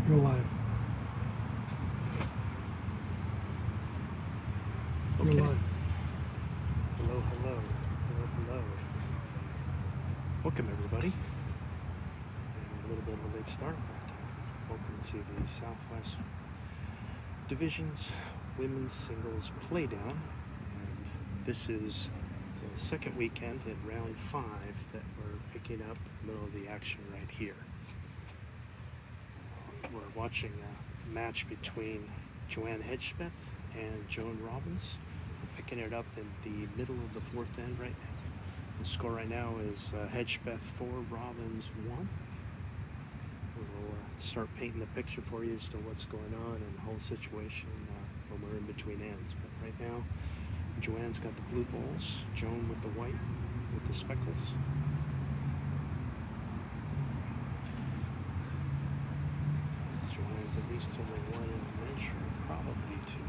You're live. Okay. You're live. Hello, hello, hello, hello. Welcome everybody. And a little bit of a late start, but welcome to the Southwest Division's Women's Singles Playdown. And this is the second weekend in round 5 that we're picking up the middle of the action right here. We're watching a match between Joanne Hedgesmith and Joan Robbins. We're picking it up in the middle of the 4th end right now. The score right now is Hedgesmith 4, Robbins 1. We'll start painting the picture for you as to what's going on and the whole situation when we're in between ends. But right now, Joanne's got the blue balls, Joan with the white, with the speckles. Joanne's at least only one in the measure, probably two.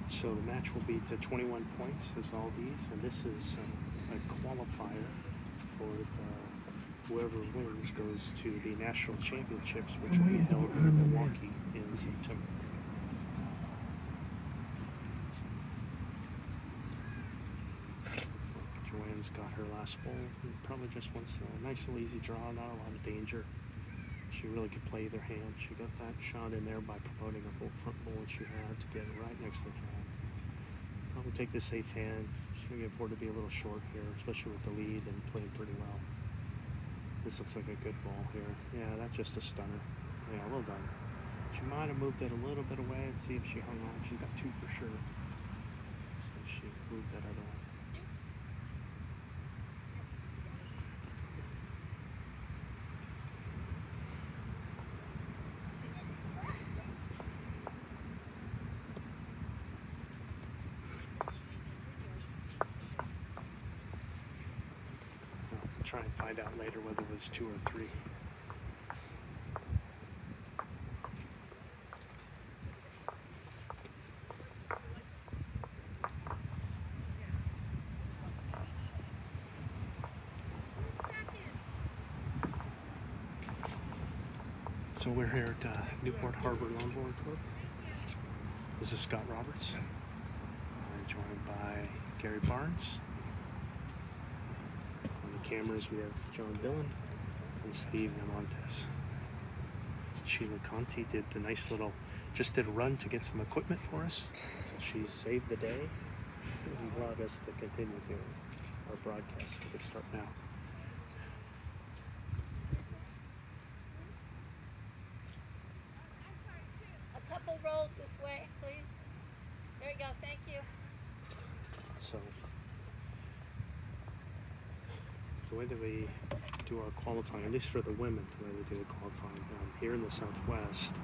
So the match will be to 21 points as all these, and this is a qualifier for whoever wins goes to the national championships, which will be held in Milwaukee in September. Looks like Joanne's got her last bowl. Probably just wants a nice little easy draw, not a lot of danger. She really could play either hand. She got that shot in there by promoting a full front bowl that she had to get it right next to the jaw. Probably take the safe hand. She's going to afford to be a little short here, especially with the lead and playing pretty well. This looks like a good ball here. Yeah, that's just a stunner. Yeah, well done. She might have moved it a little bit away and see if she hung on. She's got 2 for sure. So she moved that other one. Try and find out later whether it was 2 or 3. So we're here at Newport Harbor Lawnmower Club. This is Scott Roberts. I'm joined by Gary Barnes. Cameras, we have John Dillon and Steve Namontes. Sheila Conti did the nice little, just did a run to get some equipment for us. So she saved the day and allowed us to continue doing our broadcast. We can start now. A couple rolls this way, please. There you go, thank you. So the way that we do our qualifying, at least for the women, the way we do the qualifying here in the Southwest,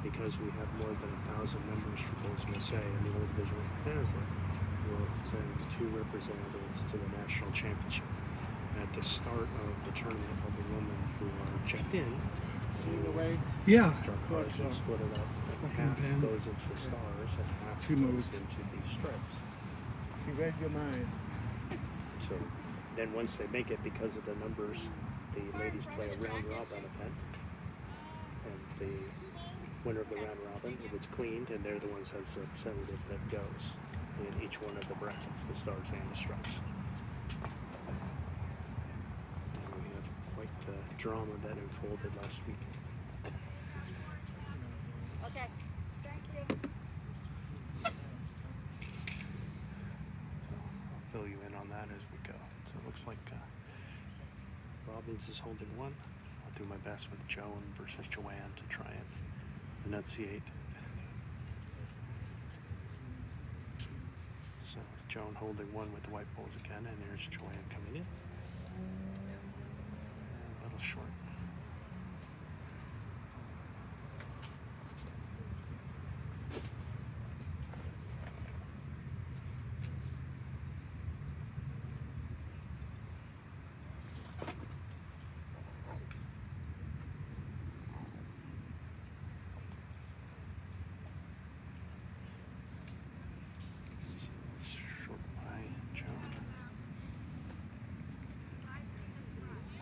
because we have more than 1,000 members for Bulls USA and the old division has it, we'll send 2 representatives to the national championship. At the start of the tournament, all the women who are checked in, Yeah. our cards are split it up, and half goes into the stars and half goes into the stripes. She read your mind. So then once they make it, because of the numbers, the ladies play a round robin event, and the winner of the round robin, if it's cleaned, and they're the ones that's the representative that goes in each one of the brackets, the stars and the stripes. And we have quite the drama that unfolded last week. Okay, thank you. So I'll fill you in on that as we go. So it looks like Robbins is holding 1. I'll do my best with Joan versus Joanne to try and enunciate. So Joan holding 1 with the white balls again, and there's Joanne coming in. A little short.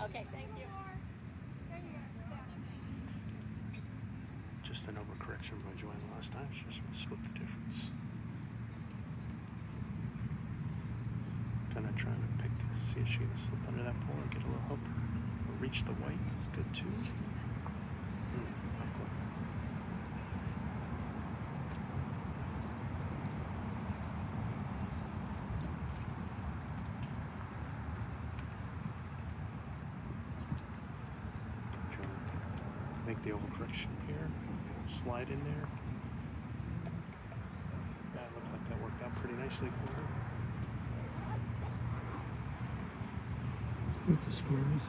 Okay, thank you. Just an overcorrection by Joanne last time. She just split the difference. Kind of trying to pick, see if she can slip under that pole or get a little help. Or reach the white. It's good too. Backward. Make the overcorrection here. Slide in there. That looked like that worked out pretty nicely for her. What the score is?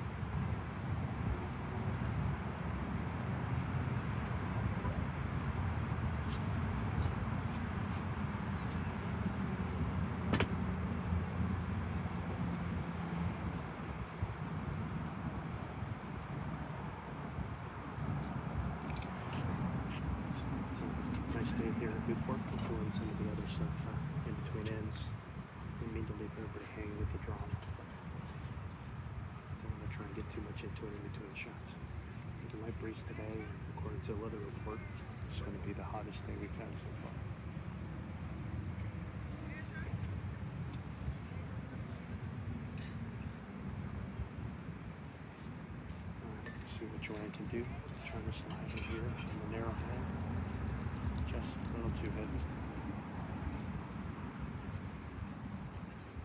It's a nice day here at Newport. We'll pull in some of the other stuff in between ends. Didn't mean to leave everybody hanging with the draw. Try and get too much into it in between shots. It's a light breeze today, and according to the weather report, it's going to be the hottest day we've had so far. Let's see what Joanne can do. Trying to slide in here on the narrow head. Just a little too heavy.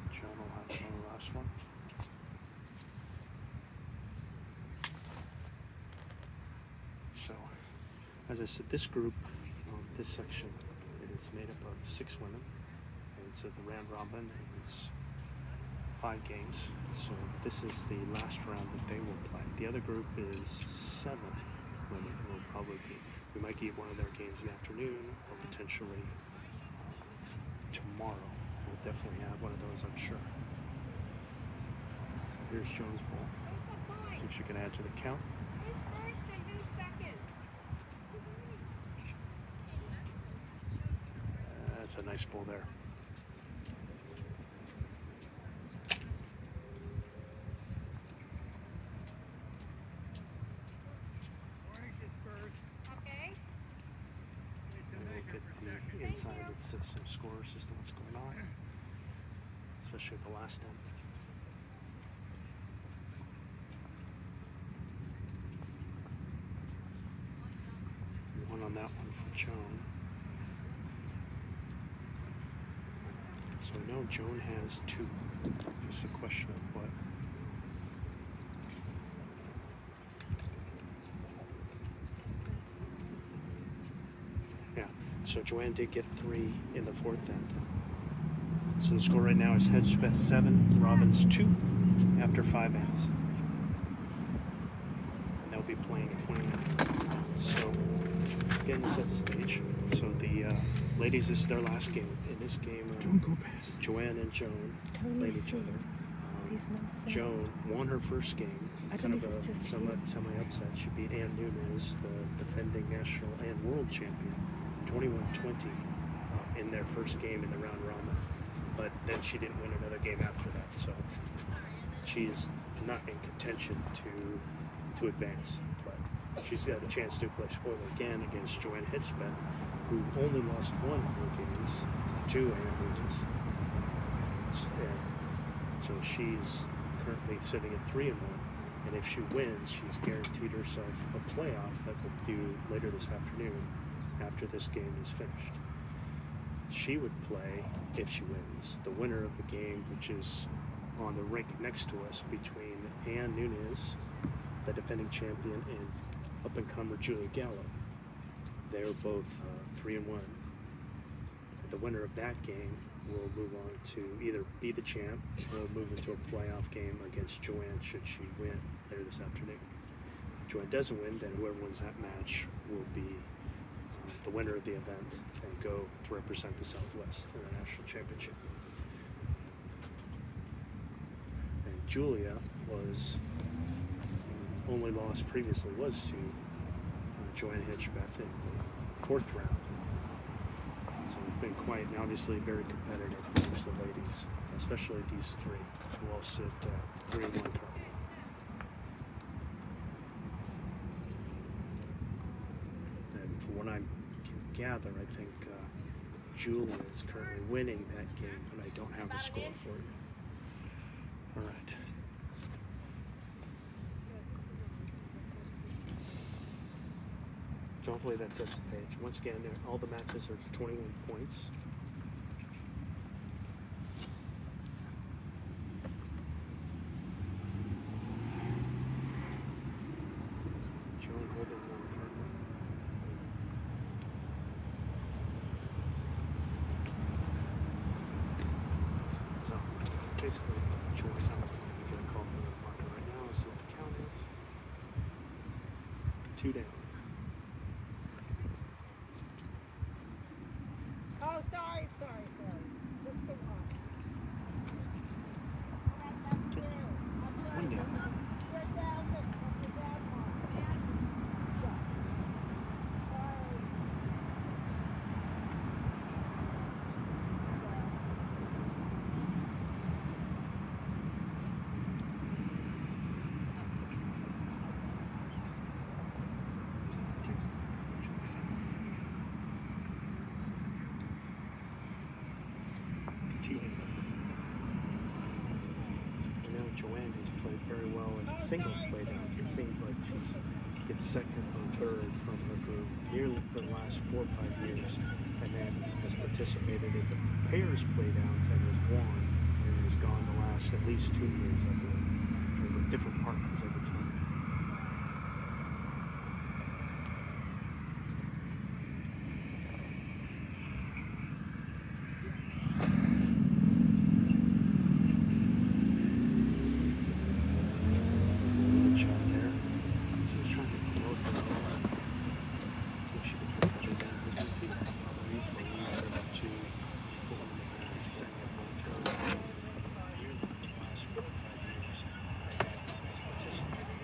Joan will have on the last one. So, as I said, this group, this section, it is made up of 6 women, and so the round robin is 5 games. So this is the last round that they will play. The other group is 7 women who will probably be. We might get one of their games in the afternoon, or potentially tomorrow. We'll definitely have one of those, I'm sure. Here's Joan's ball. See if she can add to the count. Who's first and who's second? That's a nice ball there. Okay. And we'll get the inside of the system scores just what's going on, especially at the last end. One on that one for Joan. So we know Joan has 2. Just a question of what. Yeah, so Joanne did get 3 in the 4th end. So the score right now is Hedgebeth 7, Robbins 2 after 5 ends. And they'll be playing at 20 minutes. So again, to set the stage. So the ladies, this is their last game. In this game, Don't go past. Joanne and Joan played each other. Joan won her first game, kind of a semi-upset. She beat Ann Nunez, the defending national and world champion, 21-20 in their first game in the round robin. But then she didn't win another game after that, so she is not in contention to advance. But she's got a chance to play spoiler again against Joanne Hedgebeth, who only lost 1 of her games to Ann Nunez. So she's currently sitting at 3-1, and if she wins, she's guaranteed herself a playoff that will do later this afternoon after this game is finished. She would play, if she wins, the winner of the game, which is on the rink next to us between Ann Nunez, the defending champion, and up-and-comer Julia Gallo. They're both 3-1. The winner of that game will move on to either be the champ or move into a playoff game against Joanne should she win later this afternoon. If Joanne doesn't win, then whoever wins that match will be the winner of the event and go to represent the Southwest in the national championship. And Julia was only loss previously was to Joanne Hedgebeth in the 4th round. So it's been quite and obviously very competitive amongst the ladies, especially these 3 who all sit 3-1 currently. gather, I think Julia is currently winning that game, but I don't have a score for you. All right. So hopefully that sets the page. Once again, all the matches are 21 points. Joan holding one currently. So basically, Joan, I'm going to call for the marker right now. See what the count is. 2 down. Oh, sorry. Just go on. One down. You're down, you're down one. I know Joanne has played very well in singles playdowns. It seems like she gets second or third from her group nearly for the last 4 or 5 years, and then has participated in the pairs playdowns and has won, and has gone the last at least 2 years, I believe, and with different partners every time. Good shot there. She was trying to promote her ball. See if she could put that down with her feet. Leads her up to 4 and second one third.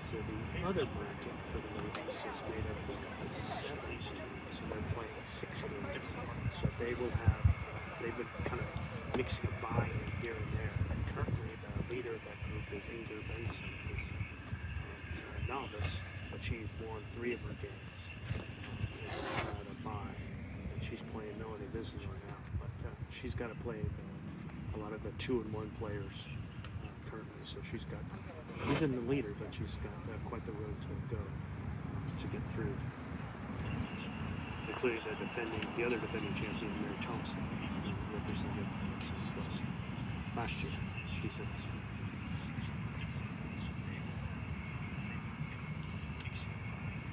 So the other bracket for the ladies is made up of 7 students, so they're playing 16 different parts. So they've been kind of mixing a buy-in here and there. And currently, the leader of that group is Inger Benson, who's a novice, but she's won 3 of her games out of 5, and she's playing Melanie Visner now. But she's got to play a lot of the 2-and-1 players currently, so she's in the leader, but she's got quite the road to go to get through, including the other defending champion, Mary Thompson, who represented West last year. She's in.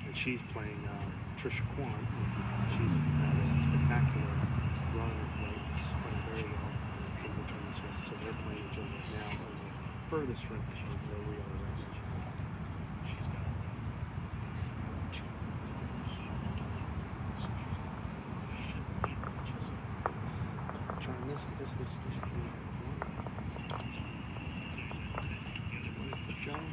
And she's playing Trisha Kwan. She's had a spectacular run of late, playing very well. And it's in the tournament, so they're playing each other now on the furthest range from where we are right now. Trying this, I guess this is one for Joe.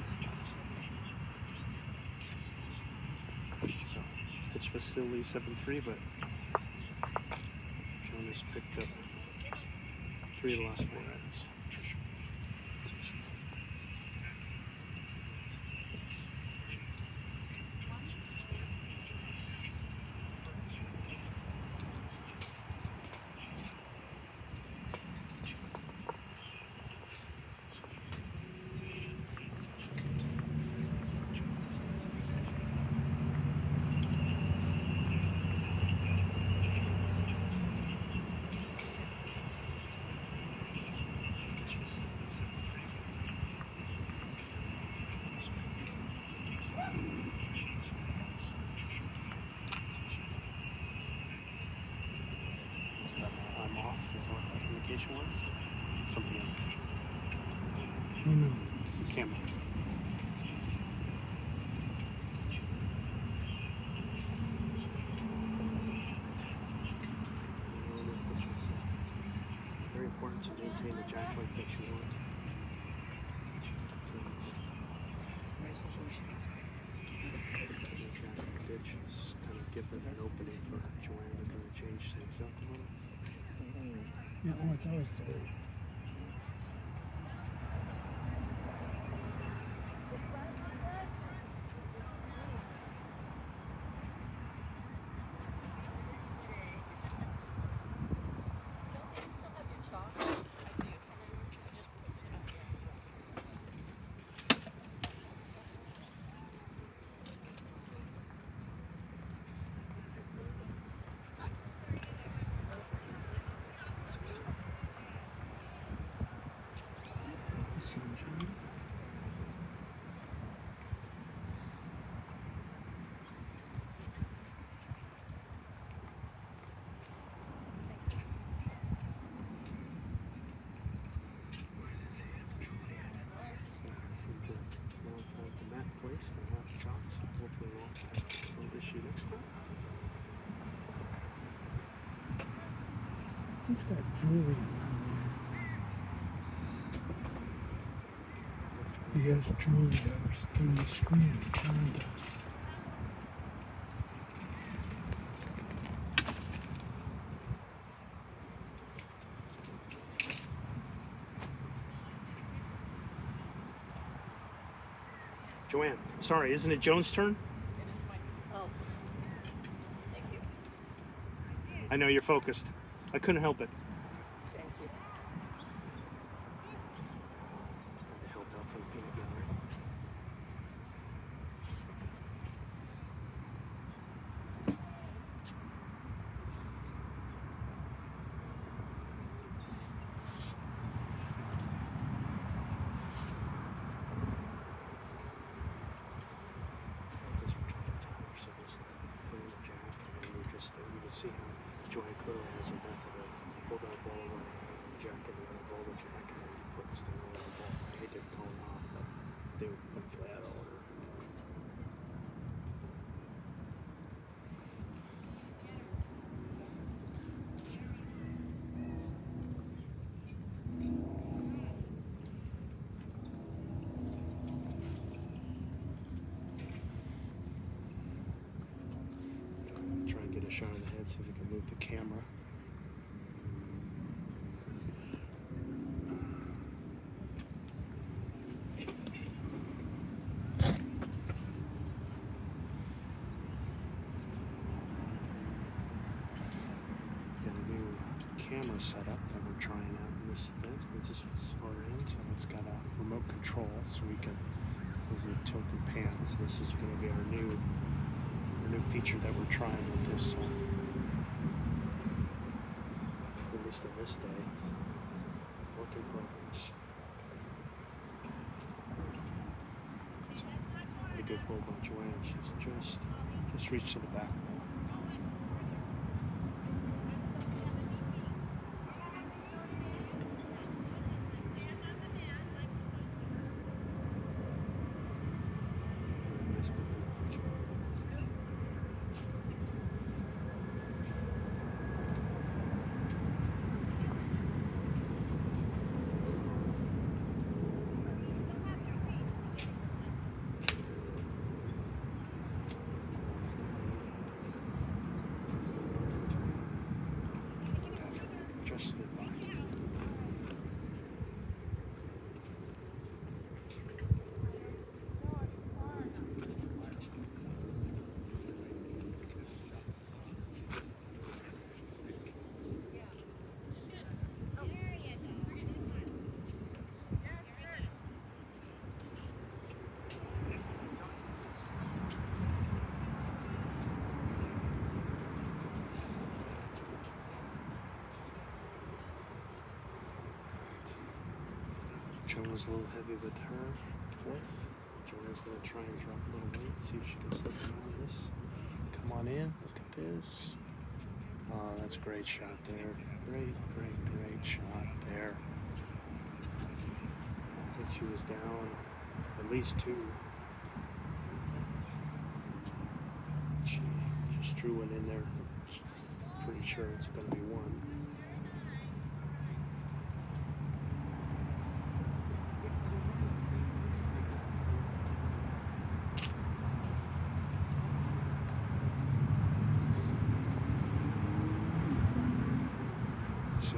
So, pitch was still leave 7-3, but Jonas picked up 3 of the last 4 ends. Is that I'm off? Is that what that indication was? Something else. No. Camera. This is very important to maintain the jack leg that you want. Ditches kind of give it an opening for Joanne to kind of change things up a little. Yeah, oh, it's always today. hopefully we won't have a little issue next time. He's got jewelry around there. He has jewelry that was on the screen. John does. Joanne, sorry, isn't it Joan's turn? Oh. Thank you. I know you're focused. I couldn't help it. Thank you. Help out from the peanut gallery. Because we're trying to tell her, so just put in the jack, and then you can see how Joanne clearly has her method of hold that ball over the jack and then roll the jack and then focus on rolling the ball. I hate to call it off, but they would play out of order. Try and get a shot of the head, see if we can move the camera. Got a new camera setup that we're trying out in this event. This is far in, so it's got a remote control, so we can. This is a tilt and pan. So this is going to be our new feature that we're trying with this. At least in this day, work in progress. It's a pretty good pull by Joanne. She's just reached to the back wall. Nice pull by Joanne. Just slid by. Joanne's a little heavy with her fourth. Joanne's going to try and drop a little weight, see if she can slip him out of this. Come on in, look at this. Oh, that's a great shot there. Great shot there. I think she was down at least two. She just drew one in there. Pretty sure it's going to be one. So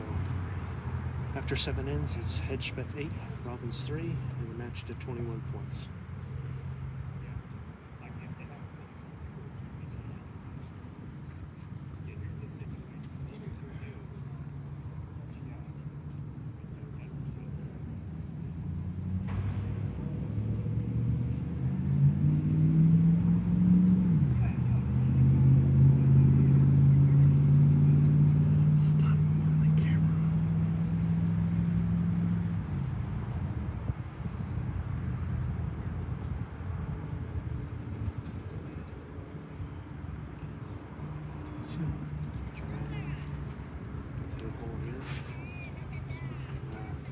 after 7 ends, it's Hedgepeth 8, Robbins 3, and we're matched at 21 points. Stop moving the camera.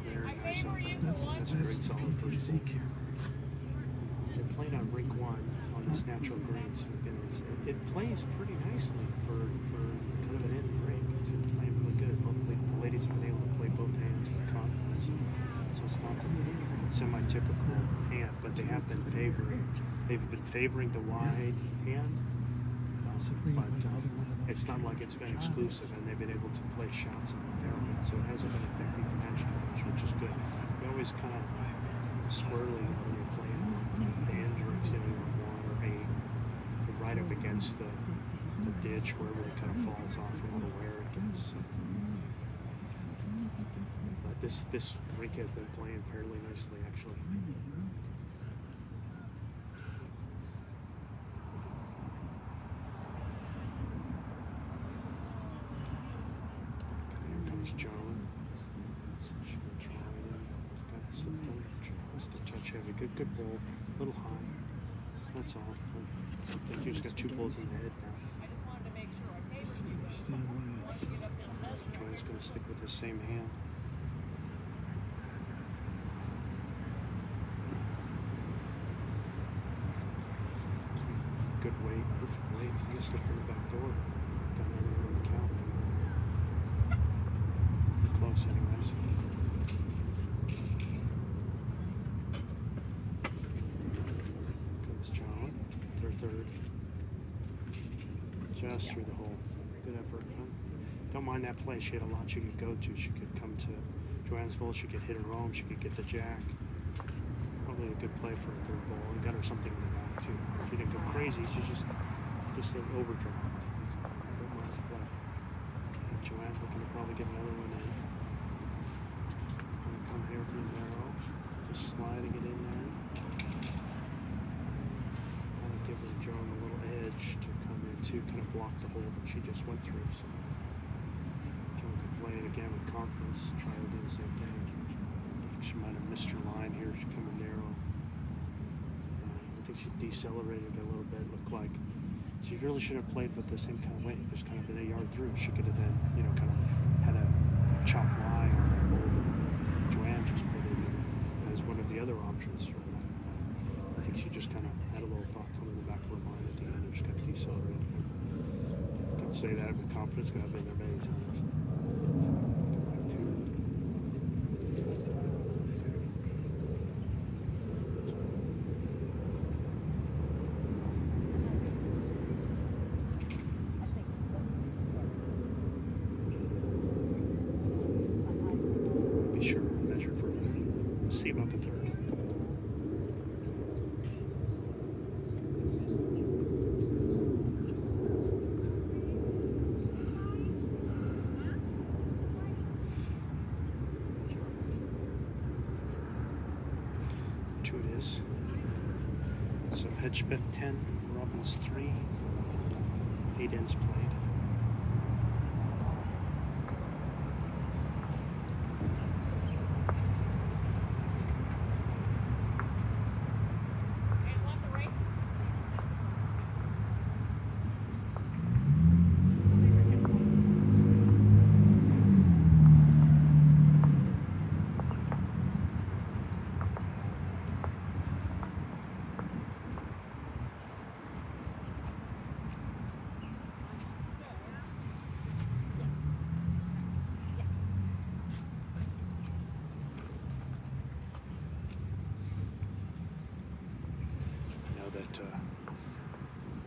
Very nice. That's a great That's the solid PTZ three. camera. They're playing on rink 1 on It's natural green, so again, it plays pretty nicely for kind of an end break. It's playing really good. Both the ladies have been able to play both hands with confidence. So it's not the semi-typical hand, but they have been favoring. They've been favoring the wide hand, but it's not like it's been exclusive, and they've been able to play shots in the narrow, so it hasn't been affecting the match too much, which is good. You always kind of squirrely when you're playing the injuries, you know, 1 or 8, right up against the ditch where everything kind of falls off no matter where it gets. But this rink has been playing fairly nicely, actually. Here comes Joan. She can try it. Got something just a touch heavy. Good ball. A little high. That's all. I think you just got 2 balls in the head now. Joan's going to stick with the same hand. Good weight, perfect weight. I'm going to slip in the back door. Got another one on the count. Close, anyways. Comes John. Their third. Just through the hole. Good effort. Don't mind that play. She had a lot she could go to. She could come to Joanne's bowl. She could hit her home. She could get the jack. Probably a good play for a third ball. And got her something in the back too. She didn't go crazy. She just an overdraw. Don't mind the play. And Joanne looking to probably get another one in. Gonna come here from the narrow. Just sliding it in there. Kind of giving Joan a little edge to come in to kind of block the hole that she just went through. So Joan can play it again with confidence. Try to do the same thing. She might have missed her line here. She's coming narrow. I think she decelerated a little bit. Looked like she really should have played with the same kind of weight. Just kind of been a yard through. She could have then, you know, kind of had a chop line or a hole. Joanne just put it in as one of the other options for that. I think she just kind of had a little thought come in the back of her mind at the end and just kind of decelerated. Can say that with confidence. I've been there many times. Sure, measure for see about the third. Two it is. So Hedgebeth 10, Robbins 3, 8 ends played.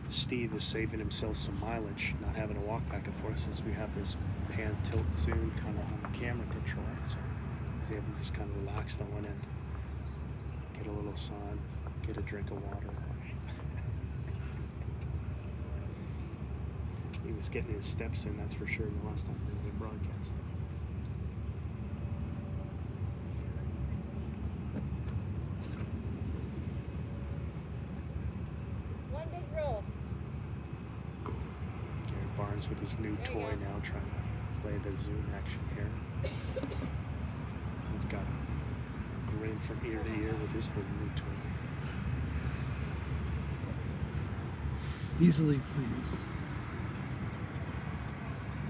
Steve is saving himself some mileage, not having to walk back and forth since we have this pan tilt soon kind of on the camera control. So he's able to just kind of relax on one end, get a little sun, get a drink of water. He was getting his steps in, that's for sure, the last time we broadcast. One big roll. Barnes with his new toy now, trying to play the zoom action here. He's got a grin from ear to ear with his little new toy. Easily pleased.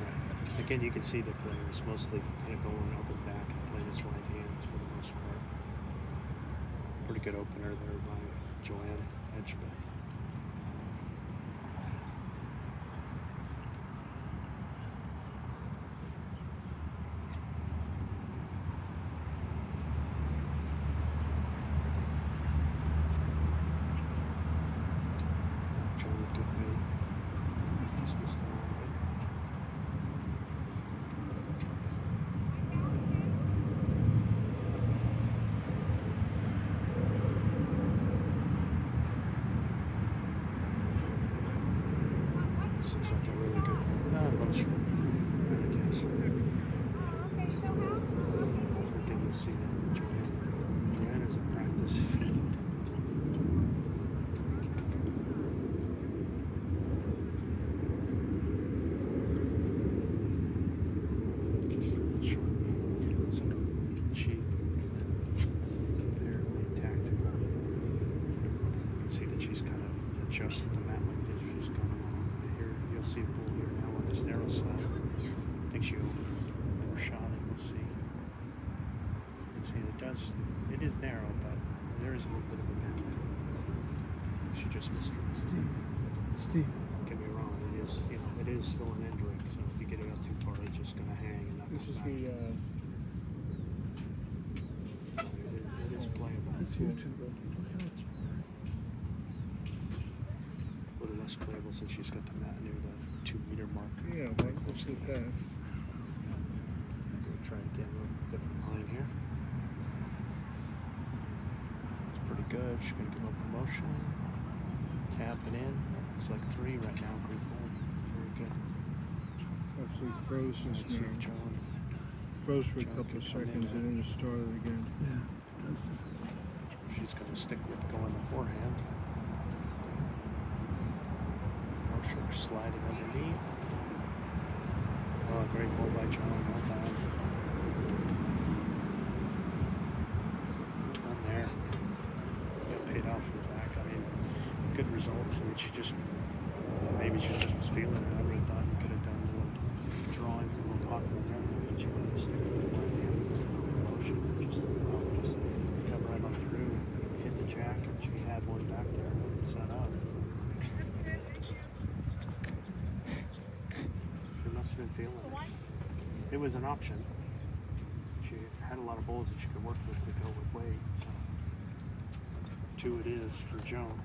Right. Again, you can see the players mostly kind of going up and back and playing his right hands for the most part. Pretty good opener there by Joanne Hedgebeth. takes you over shot it. We'll see. You can see it is narrow, but there is a little bit of a bend there. She just missed her. Steve. Don't get me wrong, it is still an end rig, so if you get it out too far, it's just gonna hang and not This come is back. It is playable. That's YouTube. A little less playable since she's got the mat near the 2 meter mark. yeah, what's the pass? We'll try to get a little different line here. It's pretty good. She's gonna give up promotion. Tap it in. It's like 3 right now. Group 1. Very good. Actually froze Let's just see now. if John. Froze for a John couple of can come in seconds now. and then it started again. Yeah, it does. She's gonna stick with going the forehand. Marshall sliding underneath. Oh, great ball by John. Well done. Done there. Got paid off in the back. I mean, good result. I mean, maybe she just was feeling it. I would have thought you could have done a little drawing to a little pocket there. But she wanted to stick with the one hand with the motion. Just come right on through, hit the jack, and she had one back there and set up. So. She must have been feeling it. It was an option. She had a lot of bowls that she could work with to go with weight. So 2 it is for Joan.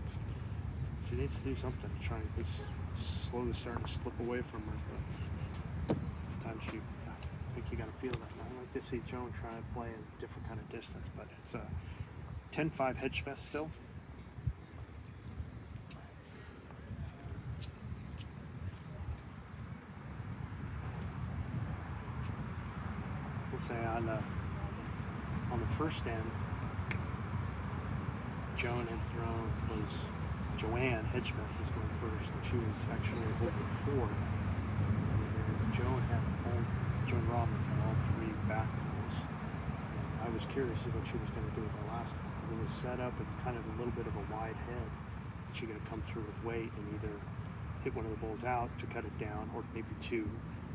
She needs to do something. It's slowly starting to slip away from her. But sometimes I think you got to feel that. And I like to see Joan try and play a different kind of distance, but it's a 10-5 Hedgemeth still. We'll say on the first end, Joan had thrown Joanne Hedgemeth was going first, and she was actually holding 4. And Joan Robbins had all 3 back balls. I was curious what she was going to do with the last one because it was set up with kind of a little bit of a wide head. She going to come through with weight and either hit one of the balls out to cut it down, or maybe 2,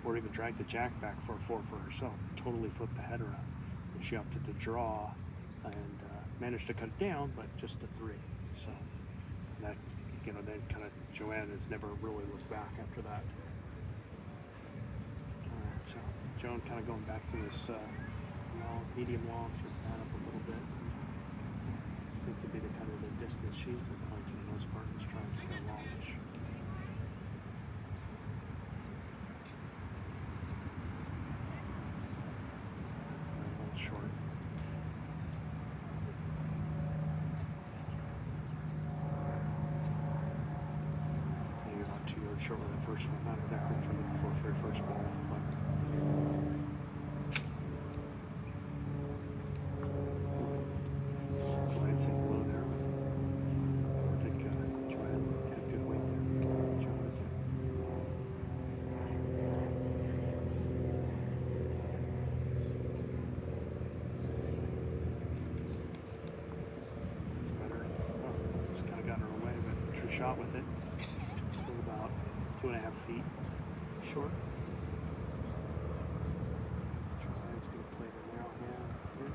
or even drag the jack back for a 4 for herself. Totally flipped the head around. And she opted to draw and managed to cut it down, but just a 3. So that, then kind of Joanne has never really looked back after that. All right, so Joan kind of going back to this medium long, she's down up a little bit. It seemed to be the kind of the distance she's been playing for the most part, is trying to go longish. A little short. Maybe about 2 yards short with the first one. Not exactly what you're looking for your first ball, but glancing below there. I think Joanne had good weight there. Joanne. It's better. Oh, just kind of got her away, but true shot with it. Still about 2.5 feet short. Joanne's going to play the narrow hand here.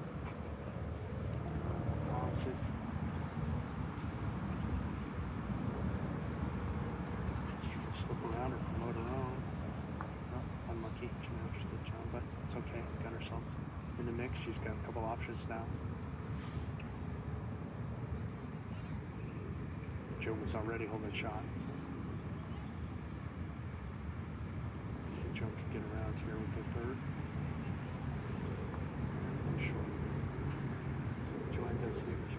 Positive. Just trying to slip around or promote her own. Oh, unlucky. She managed to get John, but it's okay. Got herself in the mix. She's got a couple options now. Joe was already holding a shot. So. Joe can get around here with the 3rd. Short. So what Joanne does here, she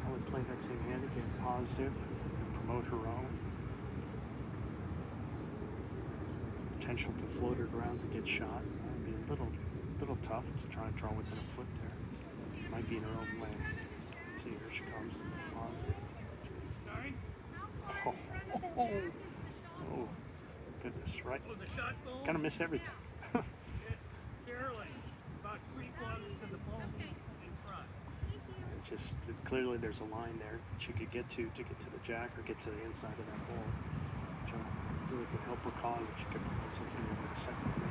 probably play that same hand again, positive, and promote her own. Potential to float it around to get shot. Might be a little tough to try and draw within a foot there. Might be in her own way. Let's see, here she comes. Positive. Sorry? Oh, goodness, right? Oh, the shot ball? Kind of missed everything. Barely. About 3/4 of the ball in front. Just clearly there's a line there she could get to get to the jack or get to the inside of that ball. Joan really could help her cause if she could promote something over the second win.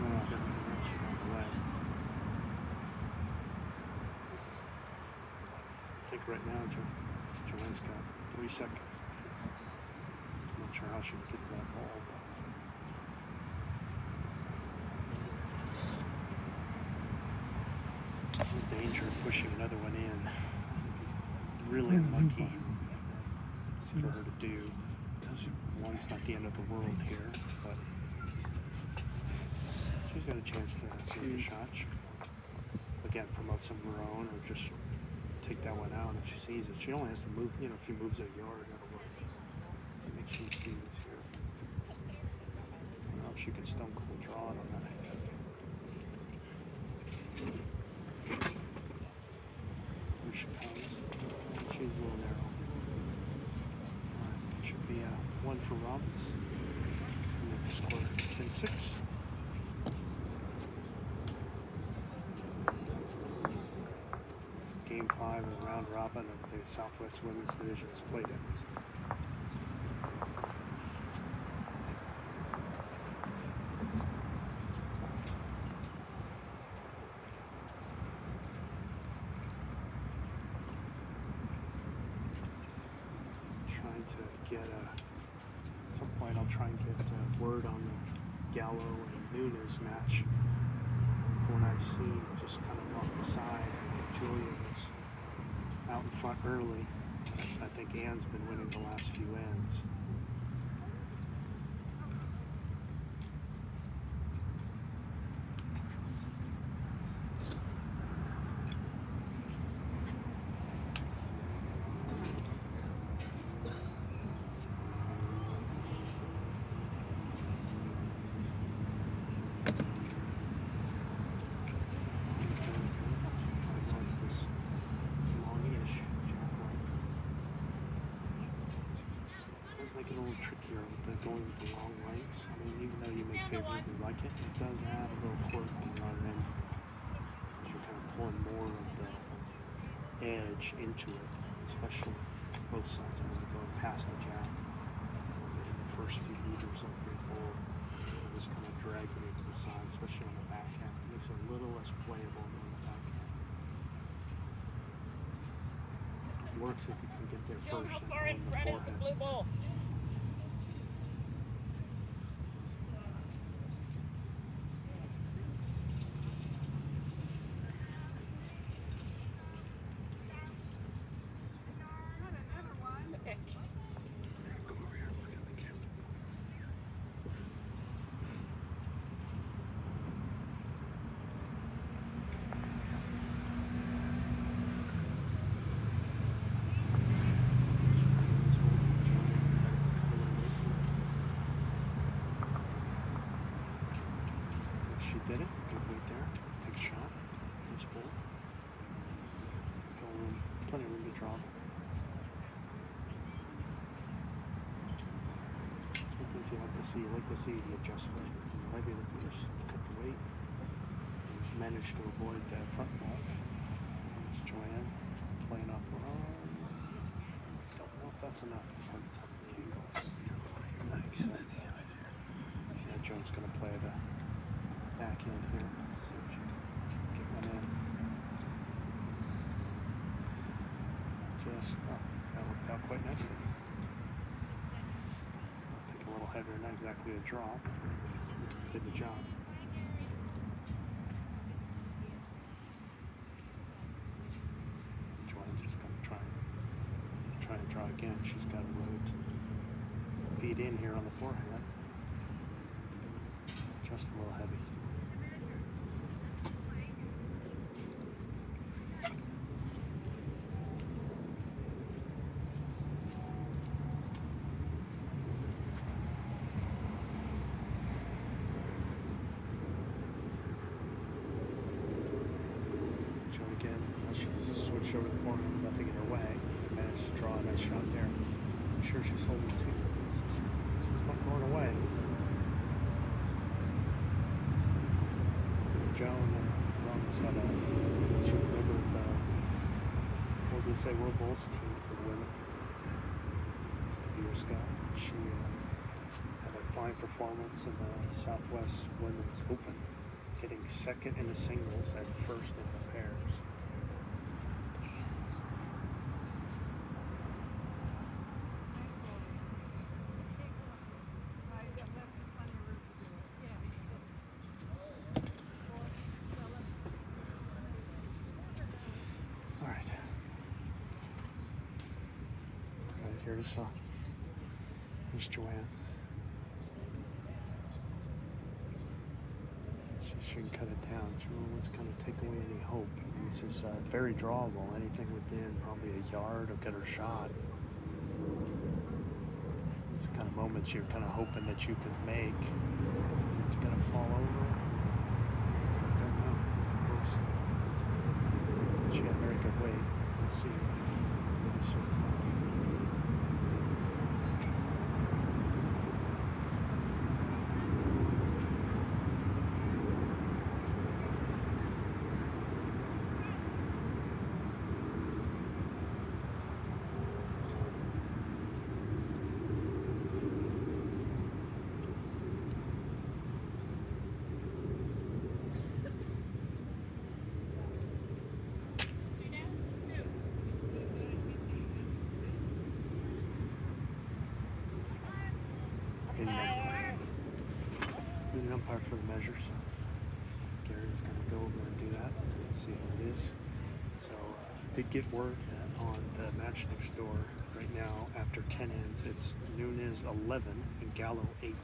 Oh, she got away. I think right now Joanne's got 3 seconds. I'm not sure how she can get to that ball, but the danger of pushing another one in. Really unlucky for her to do. One's not the end of the world here, but she's got a chance to take a shot. Again, promote some of her own, or just take that one out if she sees it. She only has to move, a few moves a yard, that'll work. So make sure she sees here. I don't know if she can stone cold draw it on that. Here she comes. She's a little narrow. Alright, should be a 1 for Robbins. And make the score 10-6. Game 5 of the round robin of the Southwest Women's Division's Playdowns. Trying to get at some point I'll try and get word on the Gallo and Nunes match. One I've seen just kind of off the side. Julia was out in front early. I think Anne's been winning the last few ends. Make it a little trickier with the going with the long legs. I mean, even though you may favorably like it, it does have a little quirk when you're on end. Because you're kind of pulling more of the edge into it, especially both sides are really going past the jab. In the first few meters of your ball, just kind of dragging it to the side, especially on the backhand. It makes it a little less playable than the backhand. It works if you can get there Joan, first how far in and on the front is the forehand. blue ball? Okay. Come over here and look at the camera. She did it. Good weight there. Take a shot. Nice ball. Still room, plenty of room to draw. Some things you like to see. You like to see the adjustment. Maybe the first cut the weight. Managed to avoid that front ball. It's Joanne playing up wrong. Don't know if that's enough. Nice. Yeah, Joan's going to play the back end here. See if she can get one in. Just, that worked out quite nicely. I think a little heavier, not exactly a drop. Did the job. Joanne's just going to try and draw again. She's got a road feed in here on the forehand. Just a little heavy. Again, she's switched over the forehand, nothing in her way. Managed to draw a nice shot there. I'm sure she's holding two. She's not going away. So Joan Robbins had she remembered as I say, World Bowls team for the women. Years ago, she had a fine performance in the Southwest Women's Open, getting second in the singles and first in the pairs. All right. Here's Joanne. She can cut it down. She wants to kind of take away any hope. This is very drawable. Anything within probably a yard of get her shot. It's the kind of moments you're kind of hoping that you can make. It's going to fall over. I don't know. Of course, she had very good weight. Let's see. An umpire for the measures. Gary's going to go over and do that. See how it is. So, did get word that on the match next door right now, after 10 ends, it's Nunez 11 and Gallo 8.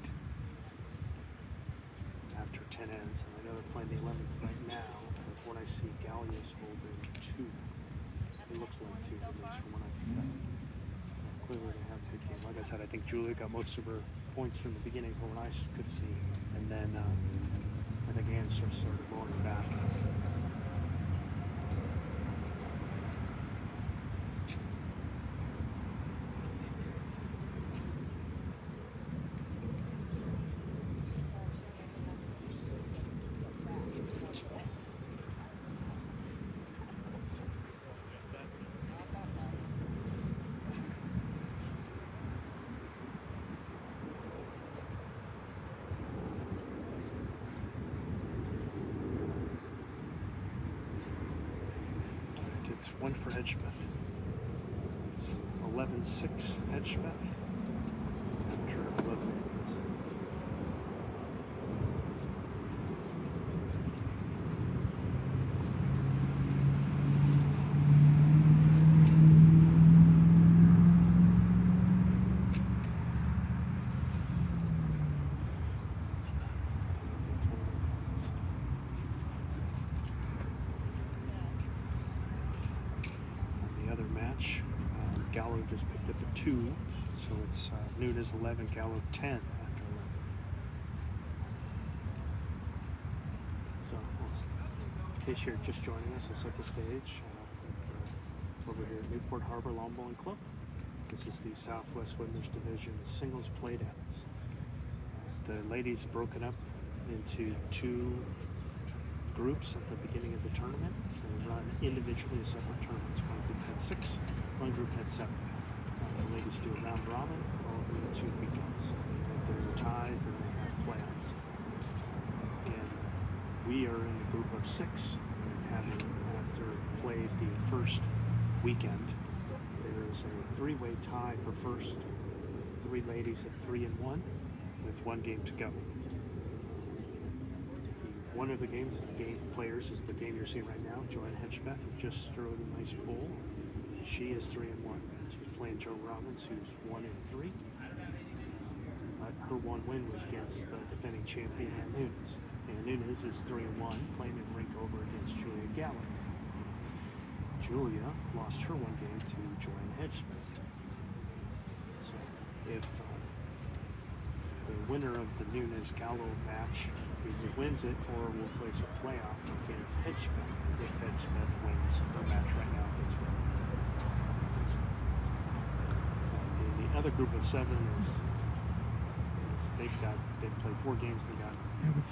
After 10 ends, and I know they're playing the 11th right now. But when I see Gallius holding 2, it looks like 2 at least from what I can tell. Clearly they have a good game. Like I said, I think Julia got most of her points from the beginning from what I could see. And then I think Ann started rolling back. It's 1 for Hedgemouth. So 11-6 Hedgemouth after both ends. Gallo just picked up a 2, so it's Nunez 11, Gallo 10 after 11. So, in case you're just joining us, I'll set the stage over here at Newport Harbor Lawn Bowling Club. This is the Southwest Women's Division Singles Playdowns. The ladies broken up into 2 groups at the beginning of the tournament. So they run individually as separate tournaments. One group had 6, one group had 7. The ladies do a round robin over the 2 weekends. If there are ties, then they have playoffs. And we are in the group of 6, having after played the first weekend. There is a 3-way tie for first. 3 ladies at 3-1 with 1 game to go. One of the games is the game players is the game you're seeing right now. Joanne Hedgemouth, who just strode a nice bull. She is 3-1. She's playing Jo Robbins, who's 1-3. Her 1 win was against the defending champion Ann Nunez. Ann Nunez is 3-1, playing in rink over against Julia Gallo. Julia lost her 1 game to Joanne Hedgemouth. So if the winner of the Nunez-Gallo match either wins it or will face a playoff against Hedgemouth if Hedgemouth wins her match right now against Robbins. And the other group of 7 is they've played 4 games, they got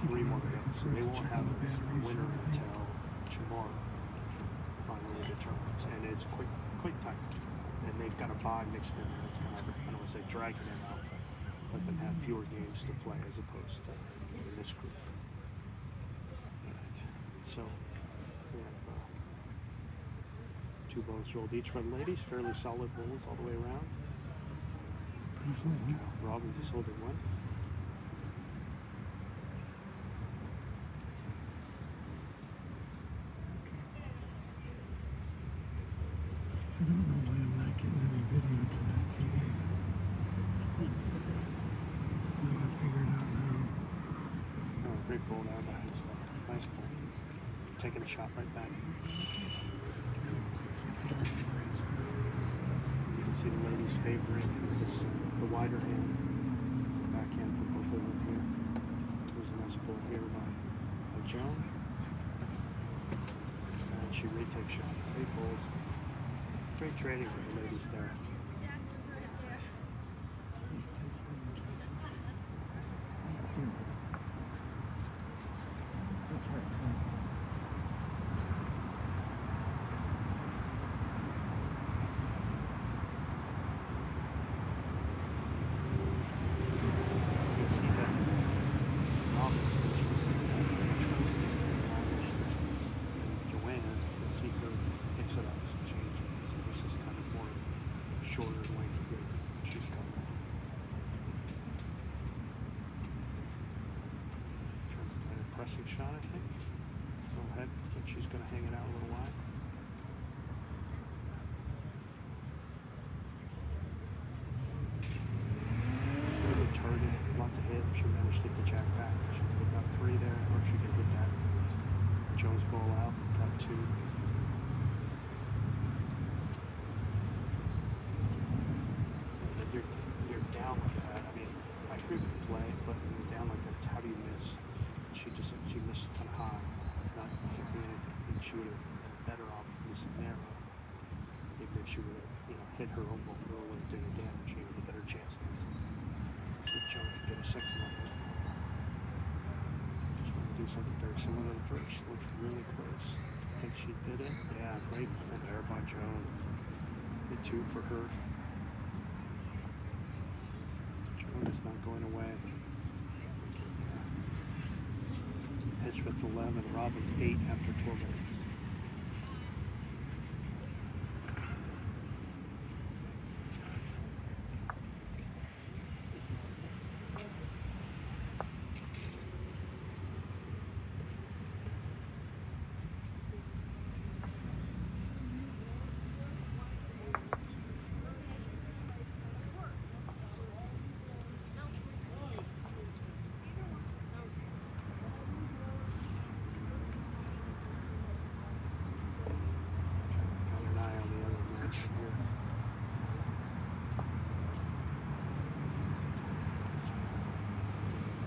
3 more to go. So they won't have a winner until tomorrow, finally determined. And it's quick quite tight. And they've got a bye mixed in there. It's kind of, I don't want to say dragging them out, but let them have fewer games to play as opposed to in this group. Right. So we have 2 bowls rolled each for the ladies. Fairly solid bowls all the way around. Excellent. Robbins is holding one. I don't know why I'm not getting any video to that TV. No, I figured out now. Oh, great bowl there by his nice bowl. He's taking a shot right back. You can see the ladies favoring this, the wider hand. It's a backhand for both of them here. There's a nice bowl here by Joan. And she retakes shot. Great bowls. Great trading for the ladies there. That's right. You can see that Robbins, when she's in that choice, is very longish distance. And Joanna, you'll see her mix it up and change it. So this is kind of more shorter length here. She's coming. Trying to play a pressing shot, I think. Go ahead, but she's going to hang it out a little wide. Really target, lot to hit. She managed to hit the jack back. She could have got 3 there, or she could hit that Jones ball out, got 2. You're down like that. I mean, I agree with the play, but when you're down like that, it's how do you miss? She missed kind of high, not affecting anything. And she would have been better off missing there. Even if she would have, hit her own ball earlier and did it again, she had a better chance than some. So Joan could get a second one. Just want to do something very similar to the first. Looked really close. I think she did it. Yeah, great pull there by Joan. The 2 for her. Joan is not going away. Pitch with 11, Robbins 8 after 12 minutes. Got an eye on the other match here.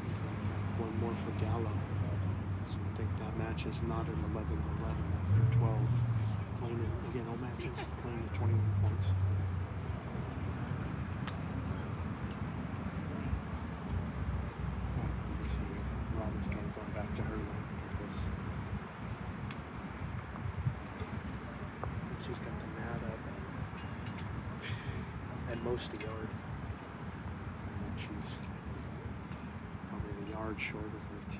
Looks like one more for Gallo. So I think that match is not an 11-11 after 12. Playing it, again, all matches playing at 21 points. You can see Robbins game going back to her length of this. I think she's got the mat up at most a yard. And she's probably a yard short of her tee.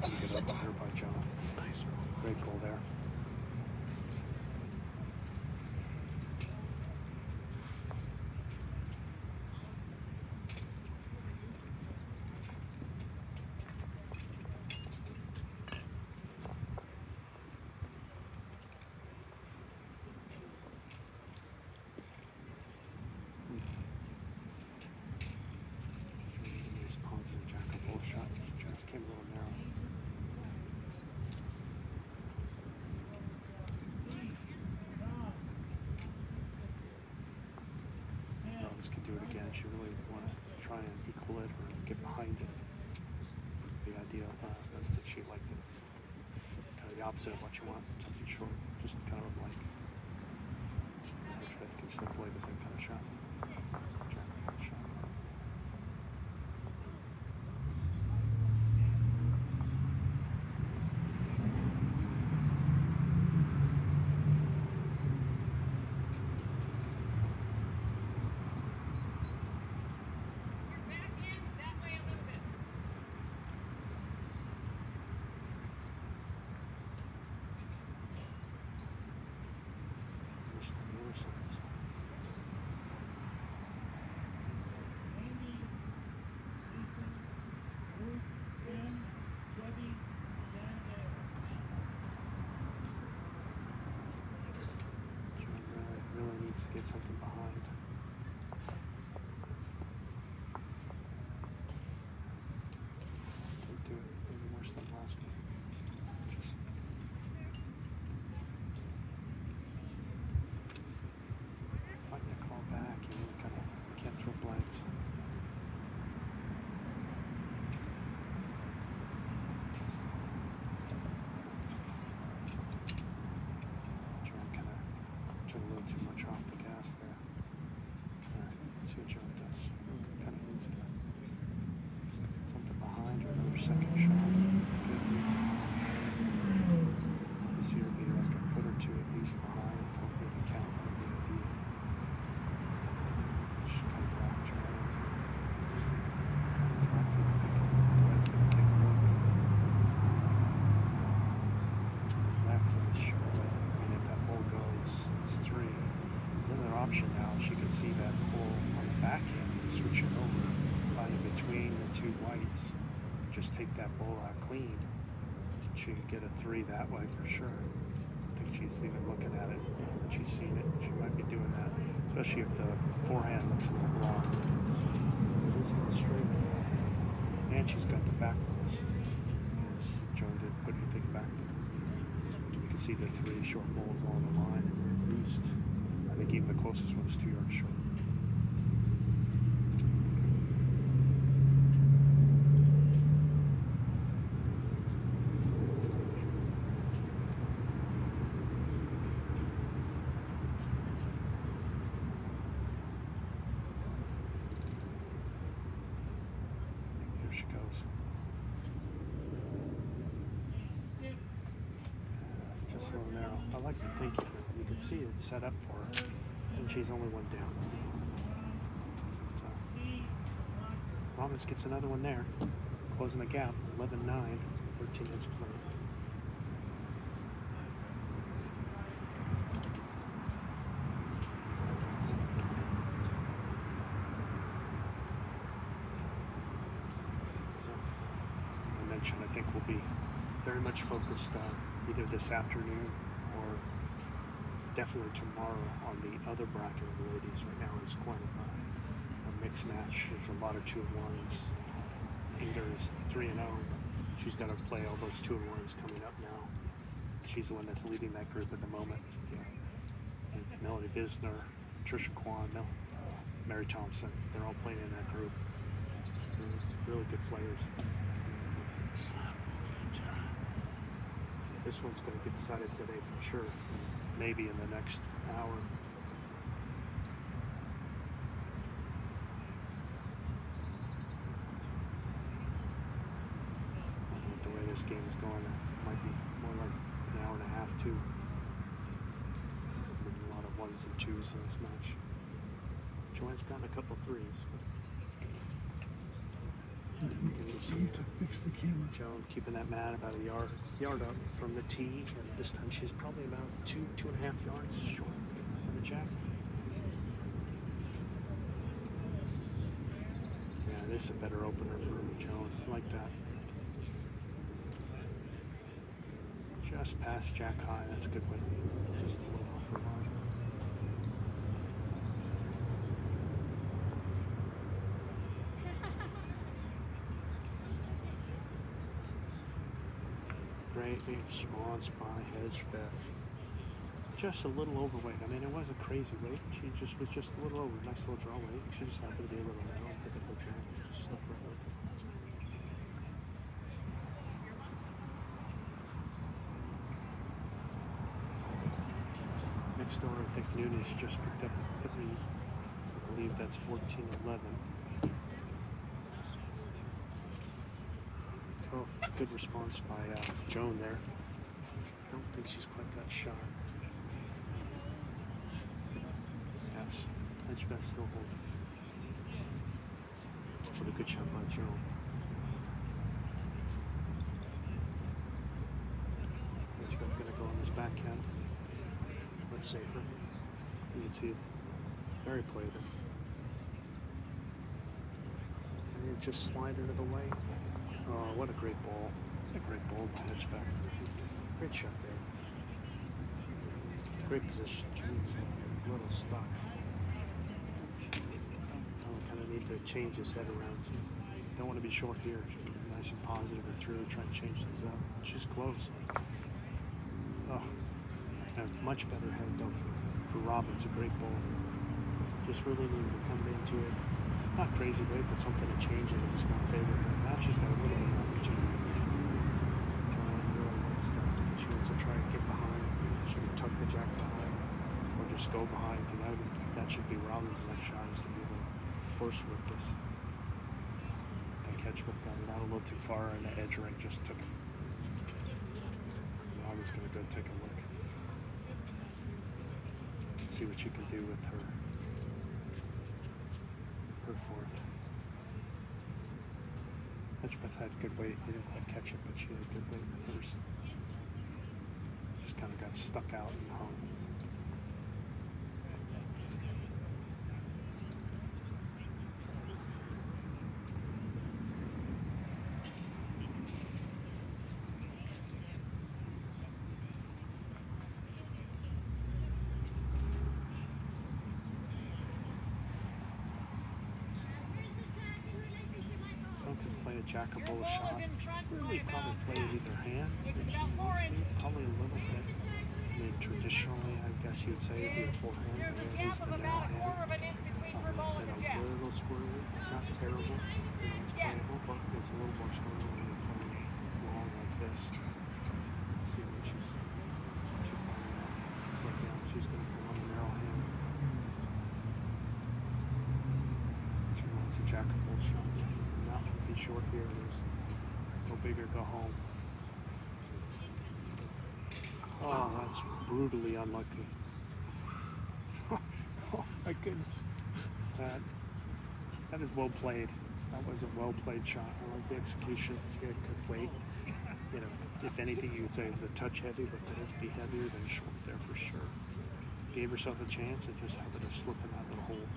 Get up on her by John. Nice. Great goal there. Nice positive jack of all shots. Just came a little narrow. Robbins could do it again. She really want to try and equal it or get behind it. The ideal. I think she liked it. Kind of the opposite of what you want. Something short. Just kind of like edge with still play the same kind of shot. Jack kind of shot. You're back in that way a little bit. Missed on the other side this time. Amy, Ethan, Ruth, Ben, Debbie, Dan, Dale. John really needs to get something behind. Didn't do it any worse than last one. Just fighting a claw back, you really kind of can't throw blanks. Turn a little too much off the gas there. Alright, let's see what Joan does. Kind of needs to get something behind her, another second shot. Good. To see her be like a foot or two at least behind. Hopefully the count would be ideal. She kind of wrapped her hands in. It's back for the pick. Boy's gonna take a look. Exactly, sure. I mean, if that ball goes, it's 3. There's another option now. She can see that ball on the back end, switch it over, find in between the 2 whites, just take that ball out clean. She could get a 3 that way for sure. I think she's even looking at it now that she's seen it. She might be doing that, especially if the forehand looks a little wrong. It is a little straight. And she's got the back balls, because Joan didn't put anything back there. You can see the 3 short balls along the line, and at least I think even the closest one is 2 yards short. Here she goes. Just a little narrow. I like the thinking. You can see it's set up for her, and she's only one down. Robbins gets another one there, closing the gap. 11-9, 13 minutes played. So, as I mentioned, I think we'll be very much focused either this afternoon or definitely tomorrow on the other bracket of the ladies. Right now it's quite a mixed match. There's a lot of 2-1s. Inger is 3-0. She's got to play all those 2-1s coming up now. She's the one that's leading that group at the moment. Yeah. And Melanie Visner, Trisha Kwan, Mary Thompson, they're all playing in that group. Really good players. This one's going to get decided today for sure. Maybe in the next hour. With the way this game is going, it might be more like an hour and a half, 2. There's been a lot of 1s and 2s in this match. Joanne's gotten a couple 3s. Need to fix the camera. Joan keeping that mat about a yard up from the tee, and this time she's probably about 2.5 yards short of the jack. Yeah, this is a better opener for Joan. I like that. Just past jack high. That's a good win. Just a little off her line. Great big swan spy hedge bet. Just a little overweight. I mean, it wasn't crazy weight. She just was just a little over. Nice little draw weight. She just happened to be a little narrow. Pick up the jack. Just stuck right up. next door. I think Nunes just picked up a 3. I believe that's 14-11. Oh, good response by Joan there. Don't think she's quite got shot. Yes, Edgebeth still holding. What a good shot by Joan. Edgebeth gonna go on this backhand. Much safer. You can see it's very played. And you just slide it the way. Oh, what a great ball. What a great ball by Edgebeth. Great shot there. Great position. Jones a little stuck. Kind of need to change his head around. So don't want to be short here. Nice and positive and through. Try to change things up. She's close. Oh, a much better head though for Robin. It's a great ball. Just really needed to come into it. Not crazy great, but something to change it. It's not favoring her. Now she's got a little bit of opportunity. She wants to try and get behind. She can tuck the jack behind or just go behind, because that should be Robin's next shot, is to be able to force with this. I think Edgebeth got it out a little too far, and the edge ring just took it. Robin's going to go take a look. See what she can do with her fourth. Edgebeth had good weight. He didn't quite catch it, but she had good weight with hers. Just kind of got stuck out and hung. Jack a bull shot. Really probably play with either hand if she wants to. Probably a little bit. I mean, traditionally, I guess you'd say it'd be a forehand, or at least the narrow hand. It's been a little squirrely. Not terrible. It's playable, but it's a little more squirrely when you're playing long like this. Let's see what she's lining up. Looks like, yeah, she's going to go on the narrow hand. She wants a jack a bull shot. Be short here. There's go big or go home. Oh, that's brutally unlucky. Oh my goodness. That is well played. That was a well played shot. I like the execution. She had good weight. You know, if anything, you would say it was a touch heavy, but that would be heavier than short there for sure. Gave herself a chance and just happened to slip in that little hole.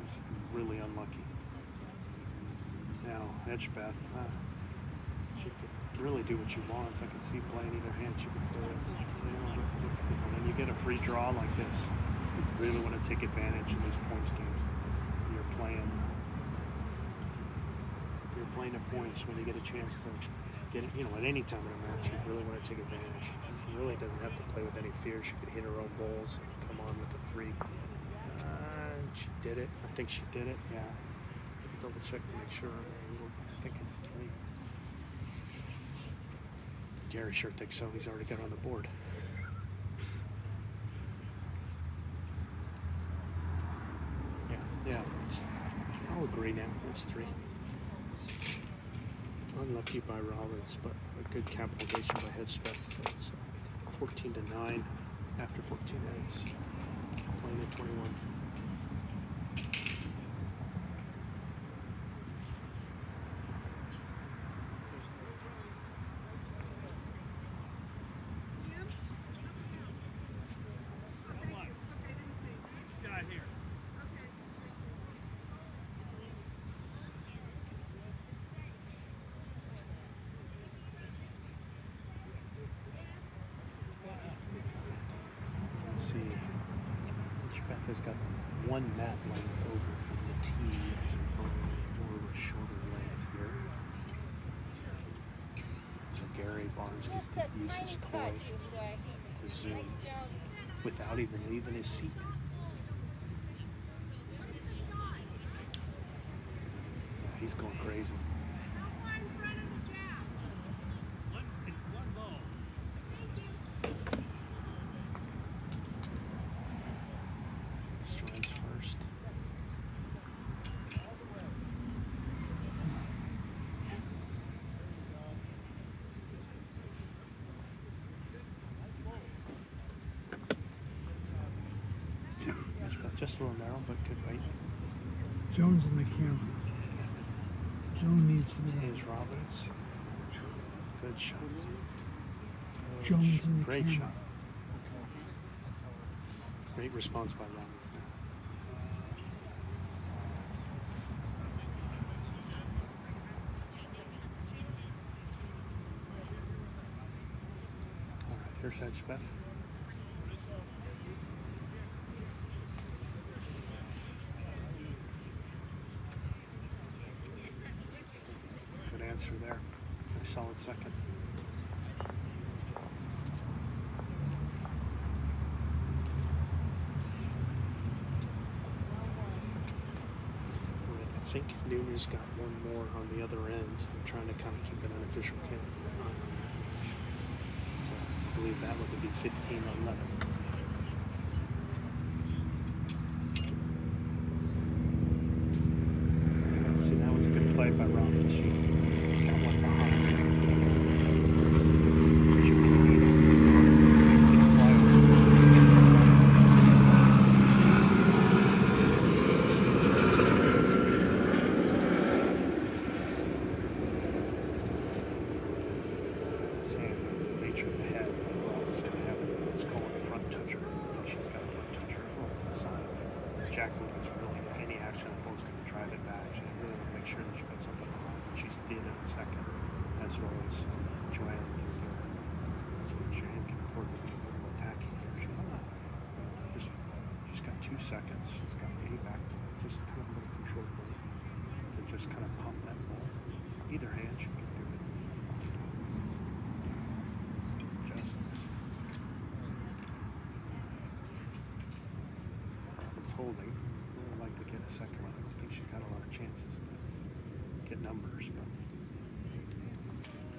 It's really unlucky. Now, Edgebeth, she could really do what she wants. I could see playing either hand. She could play it. You know, when you get a free draw like this, you really want to take advantage in these points games. You're playing at points when you get a chance to get it. You know, at any time in a match, you really want to take advantage. She really doesn't have to play with any fear. She could hit her own balls and come on with a 3. She did it. I think she did it. Yeah. Double check to make sure. I think it's 3. Gary sure thinks so. He's already got it on the board. Yeah. I'll agree now. It's 3. Unlucky by Rollins, but a good capitalization by Edgebeth. So it's 14-9 after 14 minutes. Playing at 21. See, Edgebeth has got 1 mat length over from the tee, more of a shorter length here. So Gary Barnes gets to use his toy to zoom without even leaving his seat. He's going crazy. Just a little narrow, but good weight. Jones in the camera. Joan needs to be Here's Robbins. Good shot. Jones in the Great camera. shot. Great response by Robbins there. All right, here's Hedgepeth. Good answer there. A solid second. I think Nuna's got one more on the other end. I'm trying to kind of keep an unofficial count. So I believe that one would be 15-11. See, that was a good play by Robbins. She got one behind. She didn't fly saying the nature of the head, Robbins going to have it. Let's call it a front toucher. So she's got a front toucher as long as it's inside. Jacqueline is really any action the ball's going to drive it back. She really want to make sure that she got something behind. And she's did in a second, as well as Joanne through third. So Joanne can afford to be a little attacking here. She's got 2 seconds. She's got A back, just kind of a little control play to just kind of pump that ball. Either hand she can do it. Just missed. Robbins holding. Really like to get a second one. I don't think she got a lot of chances to get numbers, but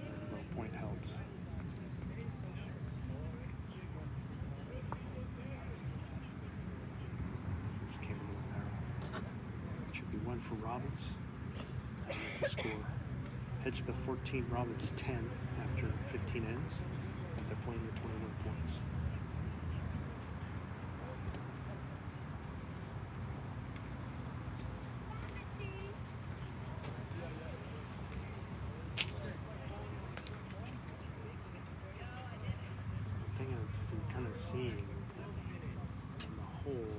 a low point helps. Just came a little narrow. It should be one for Robbins. The score. Hedgepeth 14, Robbins 10 after 15 ends. But they're playing with 21 points. The thing I've been kind of seeing is that on the whole,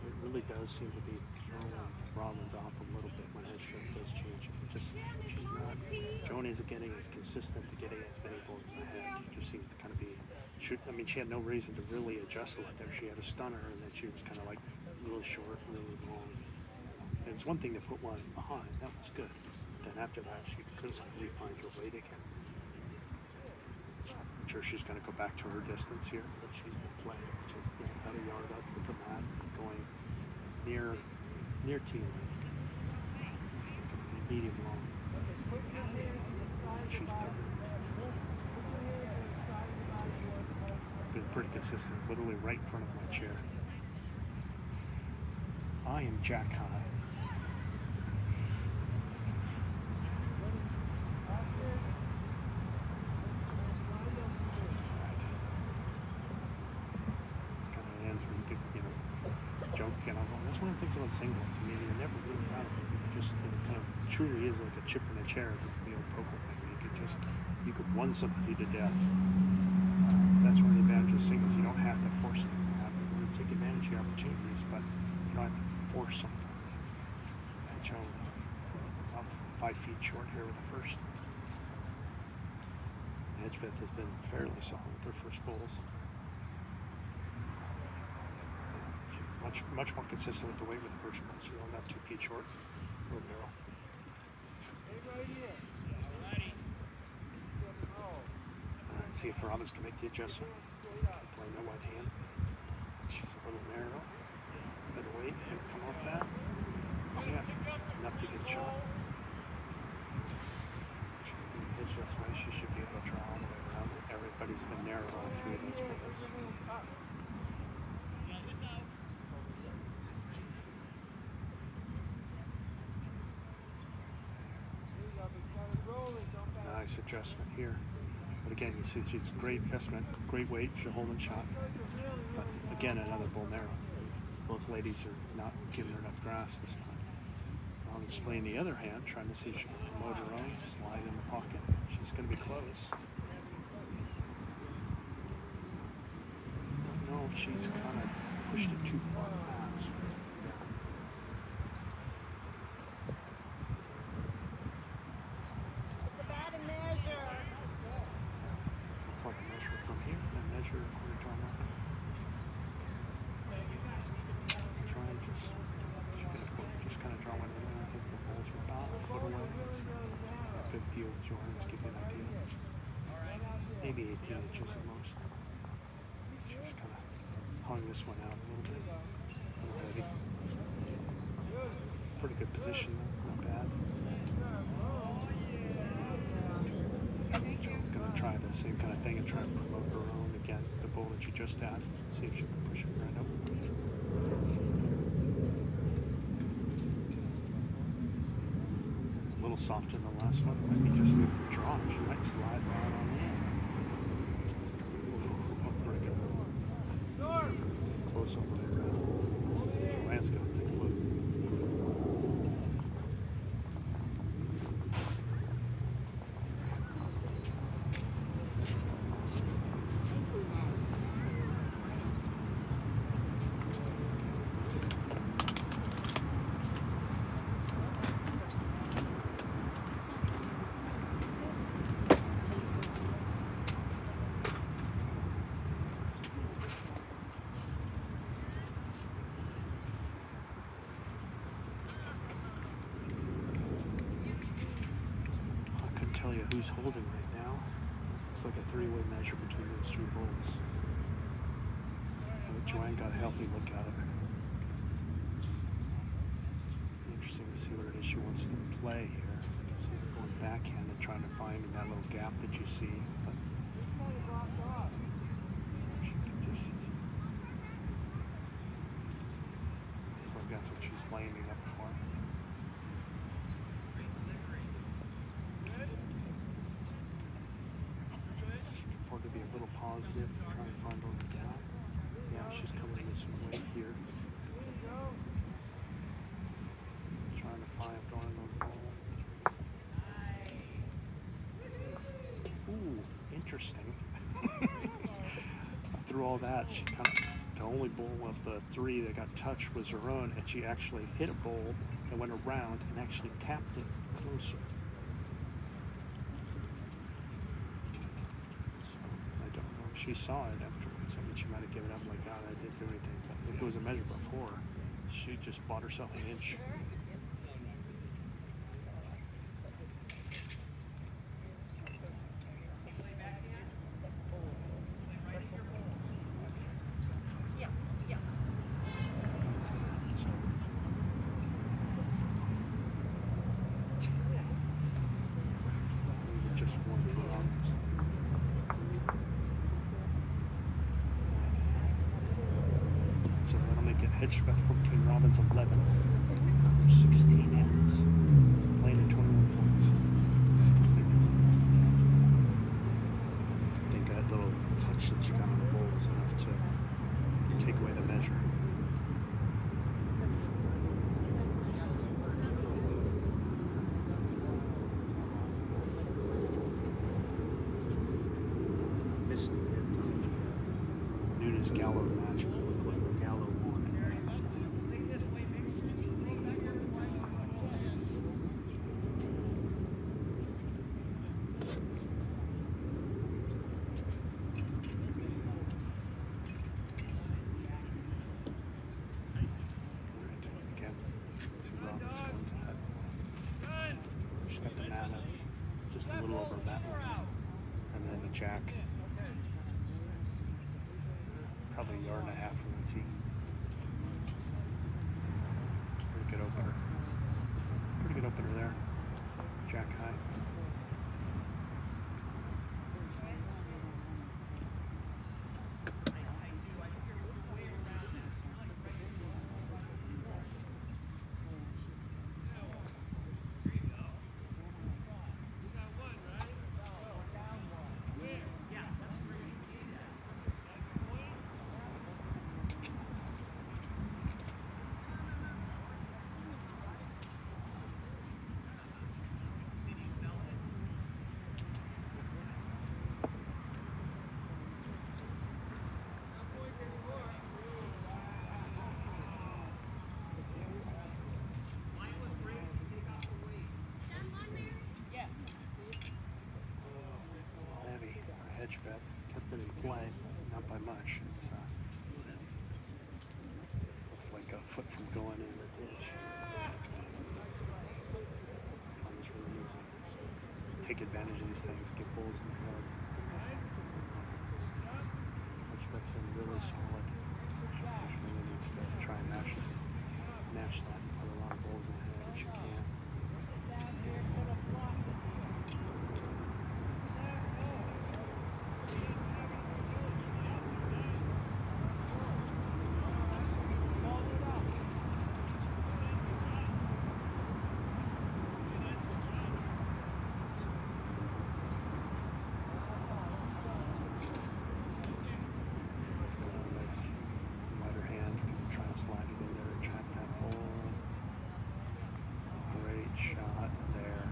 it really does seem to be throwing Robbins off a little bit when Hedgepeth does change it. She's not, Joan isn't getting as consistent to getting as many balls in the head. She just seems to kind of be, she had no reason to really adjust a lot there. She had a stunner and then she was kind of like really short, really long. And it's one thing to put one behind, that was good. Then after that, she couldn't refine her weight again. I'm sure she's going to go back to her distance here that she's been playing, which is about a yard up with the mat, going near T line, medium long. She's done. Been pretty consistent, literally right in front of my chair. I am Jack High. It's kind of ends when you joke, that's one of the things about singles. I mean, you're never really out of it. Just it kind of truly is like a chip in a chair. It's the old poker thing. You could won somebody to death. That's one of the advantages of singles. You don't have to force things to happen. You take advantage of your opportunities, but you don't have to force something. And Joan, about 5 feet short here with the first. Hedgepeth has been fairly solid with their first bowls. Much more consistent with the weight with the first ball. She's only about 2 feet short. A little narrow. Alright, see if Robbins can make the adjustment. Playing that white hand. Looks like she's a little narrow. A bit of weight. And come off that. Yeah, enough to get a shot. Hedgepeth's way, she should be able to draw all the way around. Everybody's been narrow all 3 of these balls. Nice adjustment here. But again, you see she's a great adjustment, great weight, she's a holding shot. But again, another bull narrow. both ladies are not giving her enough grass this time. On displaying the other hand, trying to see if she can promote her own slide in the pocket. She's going to be close. Don't know if she's kind of pushed it too far past. It's about a measure. Looks like a measure from here and a measure according to our marker. Try and just, she's going to just kind of draw one in there. I think the balls are about a foot away. It's a good view of Jordan's, give you an idea. Maybe 18 inches at most. She's kind of hung this one out a little bit. A little heavy. Pretty good position though, not bad. Joan's going to try the same kind of thing and try to promote her own again, the bull that she just had. See if she can push it right up. A little softer than the last one. Might be just a draw. She might slide right on in. Oh, very good. Close over there. Joanne's going to take a look. Tell you who's holding right now. It's like a three-way measure between those two bulls. But Joanne got a healthy look at it. Interesting to see what it is she wants to play here. You can see her going backhand and trying to find that little gap that you see. But she can just. So that's what she's lining up for. To be a little positive, try and find a little gap. Yeah, she's coming this way here. Trying to find throwing those balls. Ooh, interesting. Through all that, she kind of, the only bull of the three that got touched was her own, and she actually hit a bull that went around and actually tapped it closer. She saw it afterwards. I mean, she might have given up like, God, I didn't do anything. But if it was a measure before, she just bought herself an inch. Yeah. So, it's just one for Robbins. So that'll make it head stretch between Robbins 11, 16 ends, playing at 21 points. I think that little touch that you got on the bull was enough to take away the measure. Missed the Nunes Gallo match. Gallo won. Again, let's see Robbins going to that. She's got the mat up, just a little over mat line. And then the jack. Probably a yard and a half from the tee. Pretty good opener. Pretty good opener there. Jack high. Hedgebeth. Kept it in play, not by much. It's looks like a foot from going in the ditch. Thomas really needs to take advantage of these things, get bulls in the head. Hedgebeth's been really solid. So she really needs to try and match that and put a lot of bulls in the head if she can. Slide it in there and track that hole. Great shot there.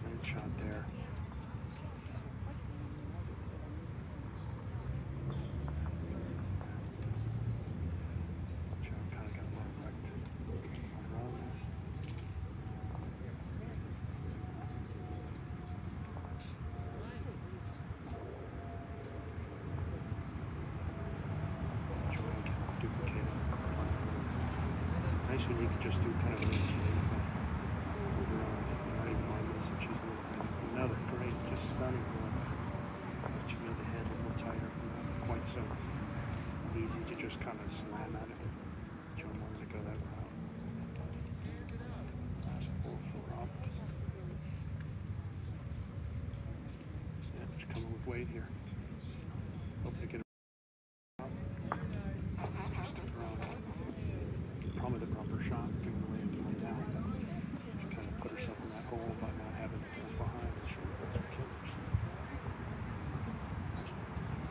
Great shot there. Joe kind of got a little wrecked on run. Nice when you could just do kind of an easy thing. Not even mind this if she's a little bit. Another great, just stunning one. She made the head a little tighter. Not quite so easy to just kind of slam at it. Joe wanted to go that route. Last pull for Robbins. Yeah, she's coming with weight here. Hoping to get probably the proper shot, given the way it's laid out. She kind of put herself in that hole by not having the goals behind the short goals for killers.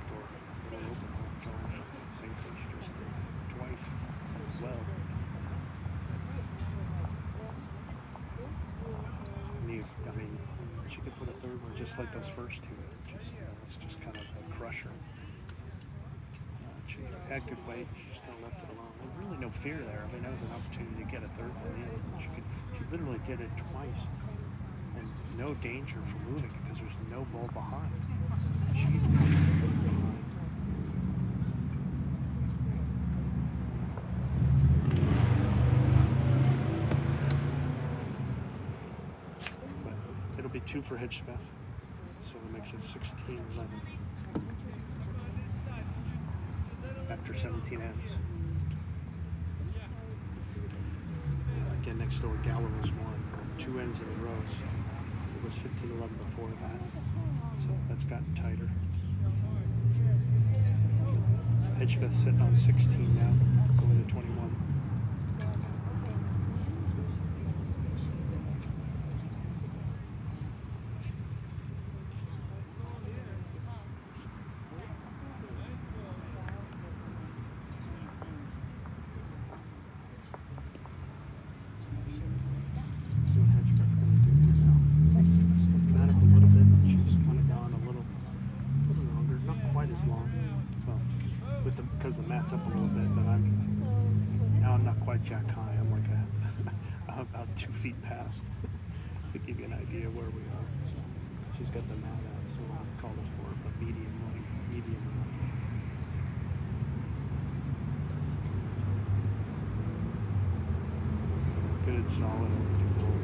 Door really open. John's got the same thing she just did twice as well. I mean, she could put a third one just like those first two. Just it's just kind of a crusher. She had good weight. She just kind of left it alone. There's really no fear there. I mean, that was an opportunity to get a third one in. She literally did it twice, and no danger for moving because there's no ball behind. She was able to put it behind. But it'll be 2 for Hedgebeth, so it makes it 16-11. After 17 ends. Again, next door, Gallo was won 2 ends in a row. So it was 15-11 before that. So that's gotten tighter. Hedgebeth sitting on 16 now, going to 21. Because the mat's up a little bit, but I'm not quite jack high. I'm like I'm about 2 feet past to give you an idea where we are. So she's got the mat out, so we'll call this more of a medium length, medium. Good, solid bull.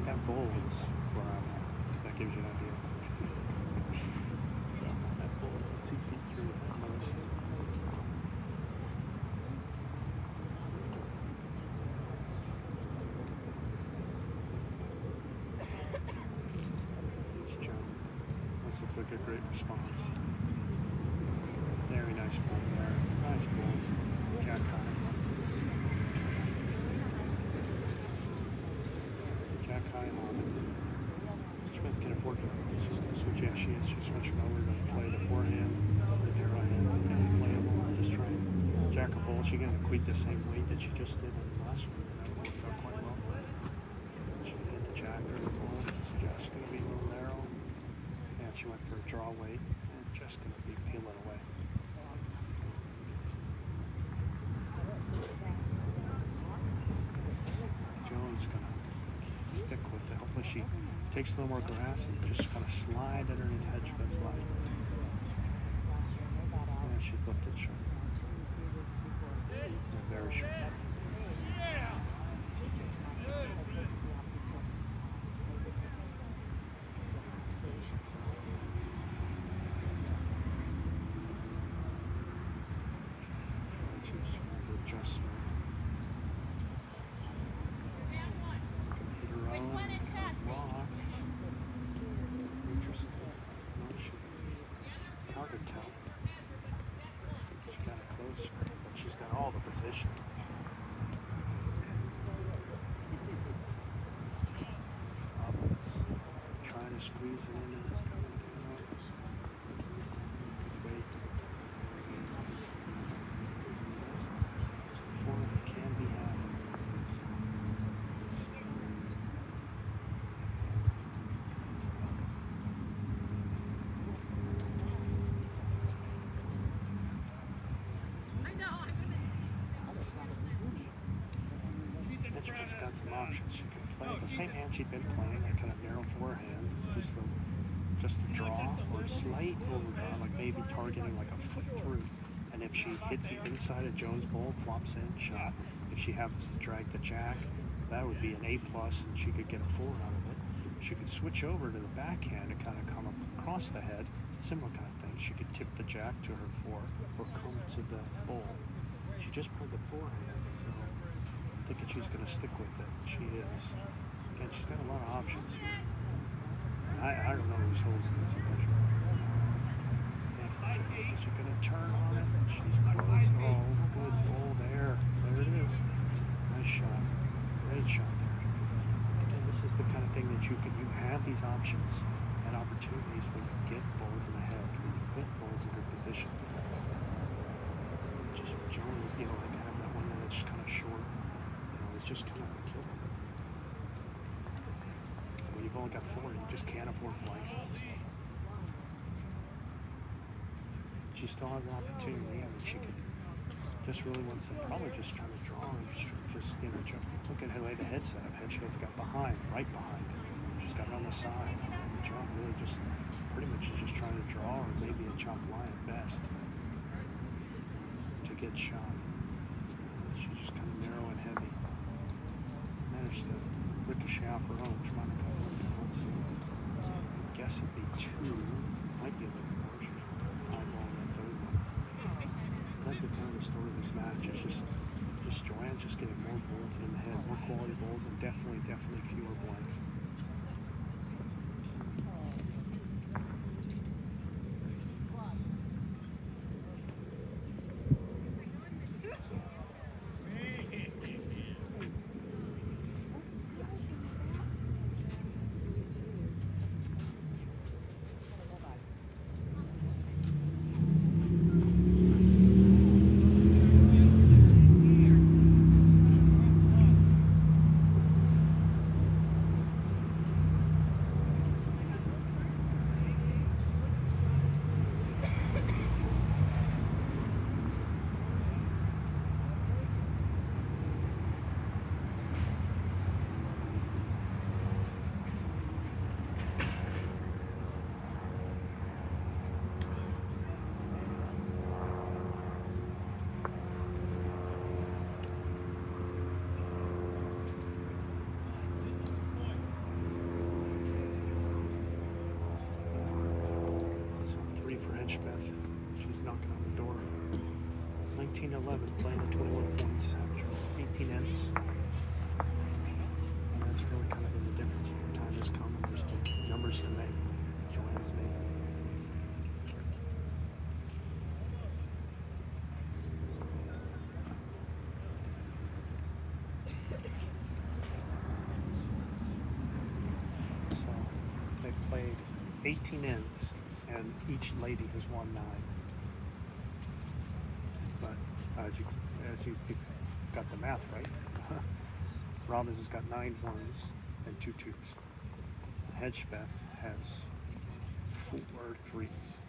That bull is where I'm at. That gives you an idea. So that's 2 feet through most. This looks like a great response. Very nice bull there. Nice bull. Jack high. Jack high on it. Smith can afford to. She's going to switch. Yeah, she is. She's switching over to play the forehand, the narrow hand. It is playable. I'm just trying to jack a bull. She's going to equate the same weight that she just did in the last one. That worked out quite well for her. She did the jack or the bull. It's just going to be a little narrow. And she went for a draw weight. And it's just going to be peeling away. stick with it. Hopefully she takes a little more grass and just kind of slide underneath Hedgebeth's last ball. Yeah, she's lifted short. Yeah, very short. Adjustment. Which one is chess? Rock. It's interesting. No, hard to tell. She got it closer, but she's got all the position. Robbins trying to squeeze it in. Can be had. Hedgebeth's got some options. She can play the same hand she'd been playing, that kind of narrow forehand, just a draw or slight overdraw, like maybe targeting like a foot through. And if she hits the inside of Joe's bowl, flops in, shot. If she happens to drag the jack, that would be an A+, and she could get a 4 out of it. She could switch over to the backhand and kind of come across the head, similar kind of thing. She could tip the jack to her 4 or come to the bowl. She just played the forehand, so I'm thinking she's going to stick with it. She is. Again, she's got a lot of options here. I don't know who's holding it so much. She's going to turn on it. She's close. Oh, good bowl there. There it is. Nice shot. Great shot there. Again, this is the kind of thing that you have these options and opportunities when you get bowls in the head, when you put bowls in good position. Just Jones, like have that one that's kind of short. It's just kind of a killer. When you've only got 4, you just can't afford blanks on this stuff. She still has an opportunity. I mean, she could just really wants to probably just trying to draw and just look at her way the head setup. Hedgebeth's got right behind her. She's got it on the side. And John really just pretty much is just trying to draw or maybe a chop line at best to get shot. She's just kind of narrow and heavy. Managed to ricochet off her own. Let's see. I guess it'd be 2. Might be a little more. She's eyeballing that third one. That's been kind of the story of this match. It's just Joanne just getting more bowls in the head, more quality bowls, and definitely fewer blanks. Hedgebeth. She's knocking on the door. 19-11, playing at 21 points after 18 ends. And that's really kind of been the difference. Your time has come and there's been numbers to make. Joanne's made. So they played 18 ends. And each lady has won 9. But as you've got the math right, Robbins has got 9 1s and 2 2s. Hedgebeth has 4 3s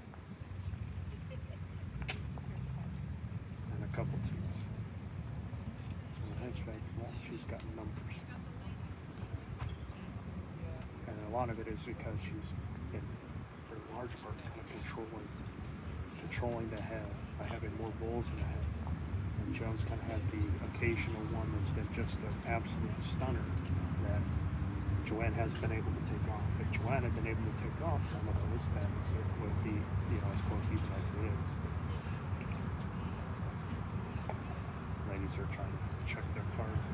and a couple 2s. So Hedgebeth's won. She's got numbers. a lot of it is because she's been, for a large part, kind of controlling the head by having more bulls in the head. And Joan's kind of had the occasional one that's been just an absolute stunner that Joanne hasn't been able to take off. If Joanne had been able to take off some of those, then it would be, as close even as it is. Ladies are trying to check their cards.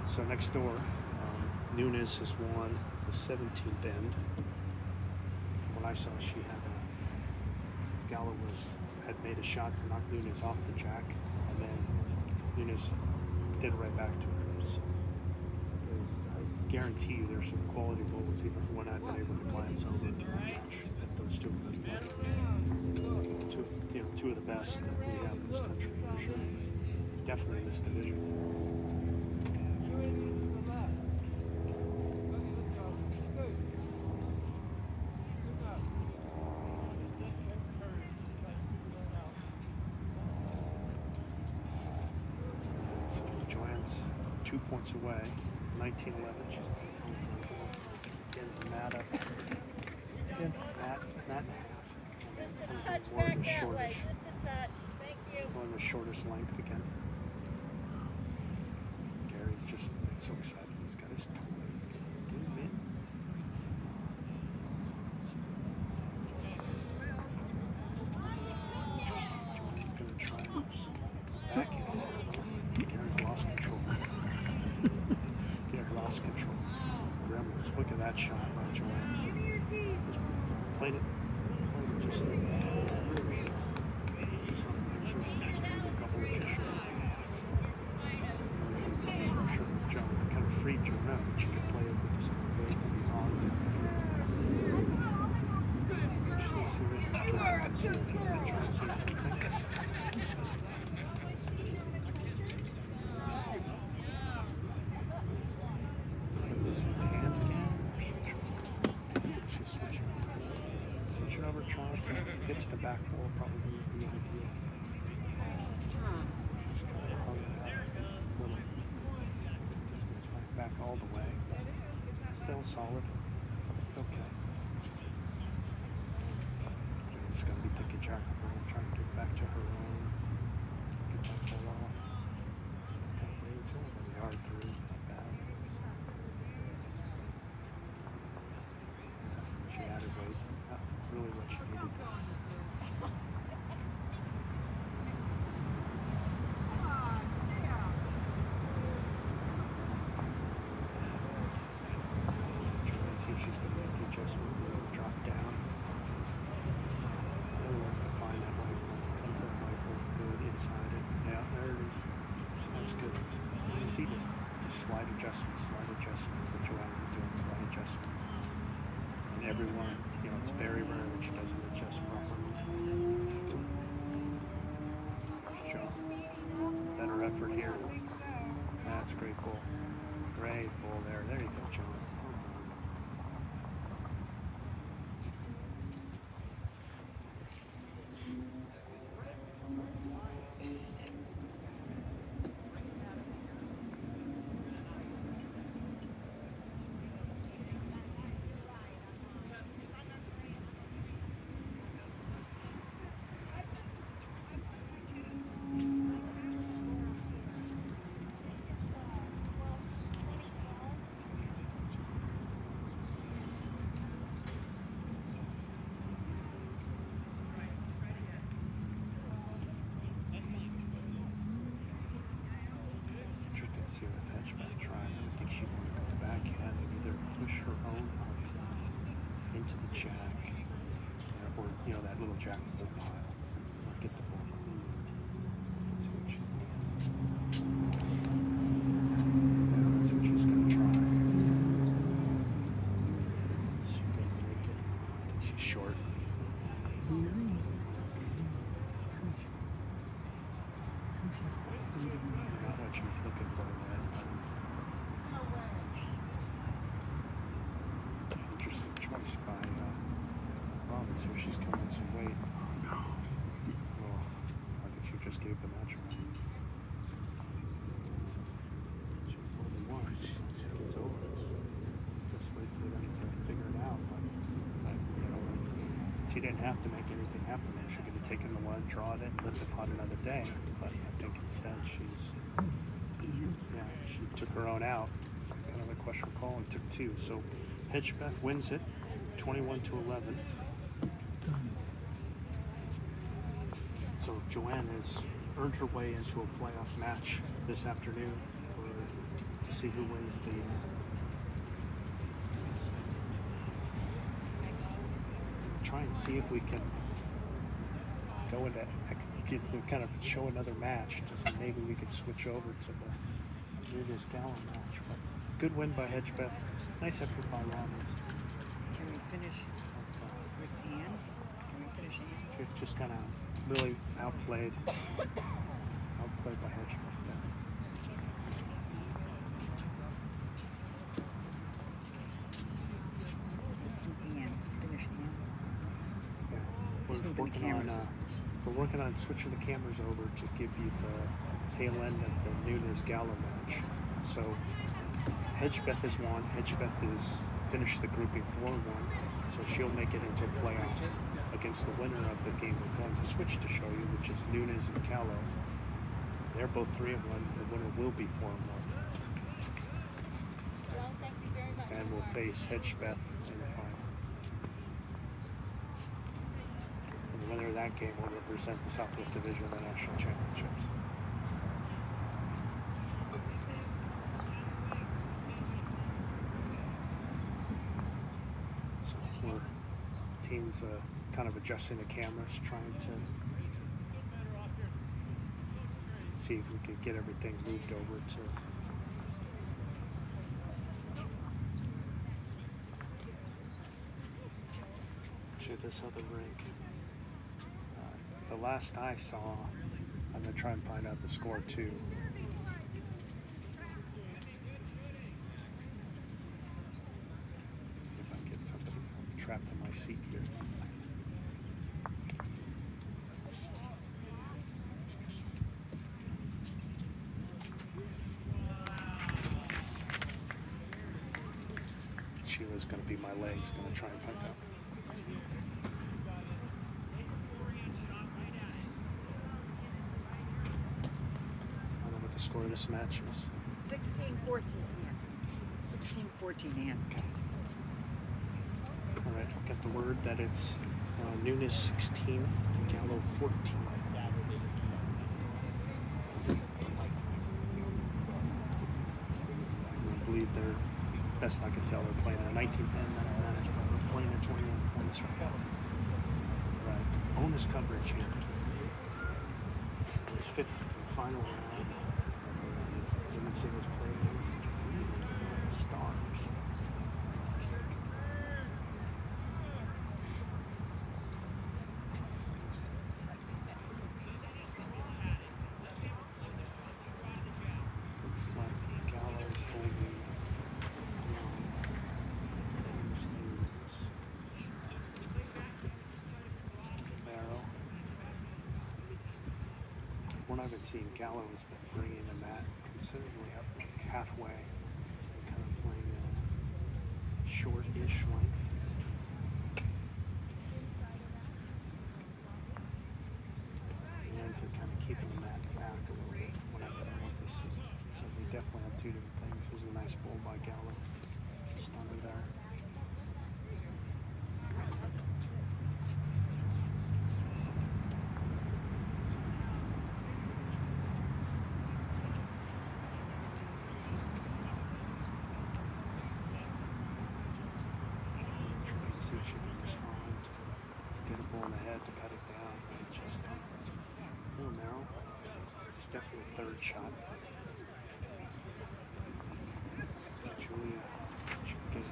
So next door, Nunes has won the 17th end. When I saw, she had Gallo had made a shot to knock Nunes off the jack, and then Nunes did it right back to her. So I guarantee you there's some quality bowls, even if we're not able to glance on it at those two. Two of the best that we have in this country, for sure. Definitely in this division. So Joanne's 2 points away, 19-11. She's getting Matt up. Again, Matt. Just a touch back that way. Just a touch. Thank you. Going the shortest length again. Gary's just so excited. He's got his toy. He's going to zoom in. Joanne's going to try back in. Gary's lost control. Gary lost control. Gremlins. Look at that shot by Joanne. Just played it. Just a couple of inches short. Kind of freed Joanne out that she could play it, but just wait to be positive. Just let's see what Joanne can see. Put this in the hand again. She's switching over, trying to get to the back ball, probably would be ideal. She's kind of hung it out a little. Just going to fight back all the way, but still solid. It's okay. She's going to be thinking jack of her own, trying to get back to her own. Get that ball off. It's not going to be really hard through. Not bad. She added weight. Not really what she needed. Trying to see if she's going to make the adjustment. Drop down. Really wants to find that white ball. Come to the white ball. It's good inside it. Yeah, there it is. That's good. You see this? Just slight adjustments that Joanne's been doing. Slight adjustments. And everyone, it's very rare that she doesn't adjust properly. Nice job. Better effort here. That's a great ball. Great ball there. There you go, Joanne. See what Hedgebeth tries. I would think she'd want to go backhand and either push her own up into the jack, or that little jack bull pile, or get the ball clean. Let's see what she's doing. Yeah, that's what she's going to try. She's going to make it. She's short. Not what she was looking for there. Interesting choice by Robbins here. She's coming some weight. Oh, I think she just gave the match away. She was only one. It's over. She didn't have to make anything happen there. She could have taken the one, drawn it, and lived to fight another day. But I think instead she took her own out. Kind of a questionable call and took two. So Hedgebeth wins it, 21-11. Done. So Joanne has earned her way into a playoff match this afternoon to see who wins the. Try and see if we can go into get to kind of show another match. Just maybe we could switch over to the Nunez Gala match. But good win by Hedgebeth. Nice effort by Rollins. Can we finish with Ann? Can we finish Ann? It just kind of really outplayed by Hedgebeth there. Ann's. Finish Ann's. Yeah. Just moving the cameras. We're working on switching the cameras over to give you the tail end of the Nunez Gala match. So Hedgebeth has won. Hedgebeth has finished the grouping 4-1, so she'll make it into a playoff against the winner of the game we're going to switch to show you, which is Nunez and Callow. They're both 3-1. The winner will be 4-1. Well, thank you very much. And will face Hedgebeth in the final. And the winner of that game will represent the Southwest Division of the National Championships. So we're teams kind of adjusting the cameras, trying to see if we could get everything moved over to this other rink. The last I saw, I'm gonna try and find out the score too. See if I can get somebody's trapped in my seat here. She was gonna be my legs, gonna try and find out. Score of this match is 16-14 Ann. 16-14 Ann. okay. All right, I'll get the word that it's Nunez 16, Gallo 14. I believe they're, best I can tell, they're playing a 19-10 management. We're playing at 21 points right now. Right, bonus coverage here. This fifth and final round. Singles play against the Stars. Looks like Gallo's holding Barrow. What I've been seeing, Gallo has been bringing the mat considerably up, like halfway, kind of playing a short-ish length. The ends are kind of keeping the mat back a little bit when I want to see. So we definitely have two different things. This is a nice ball by Gallo. Just under there. See if she can respond. Get a ball in the head to cut it down. Just a little narrow. It's definitely a third shot. Julia should get it.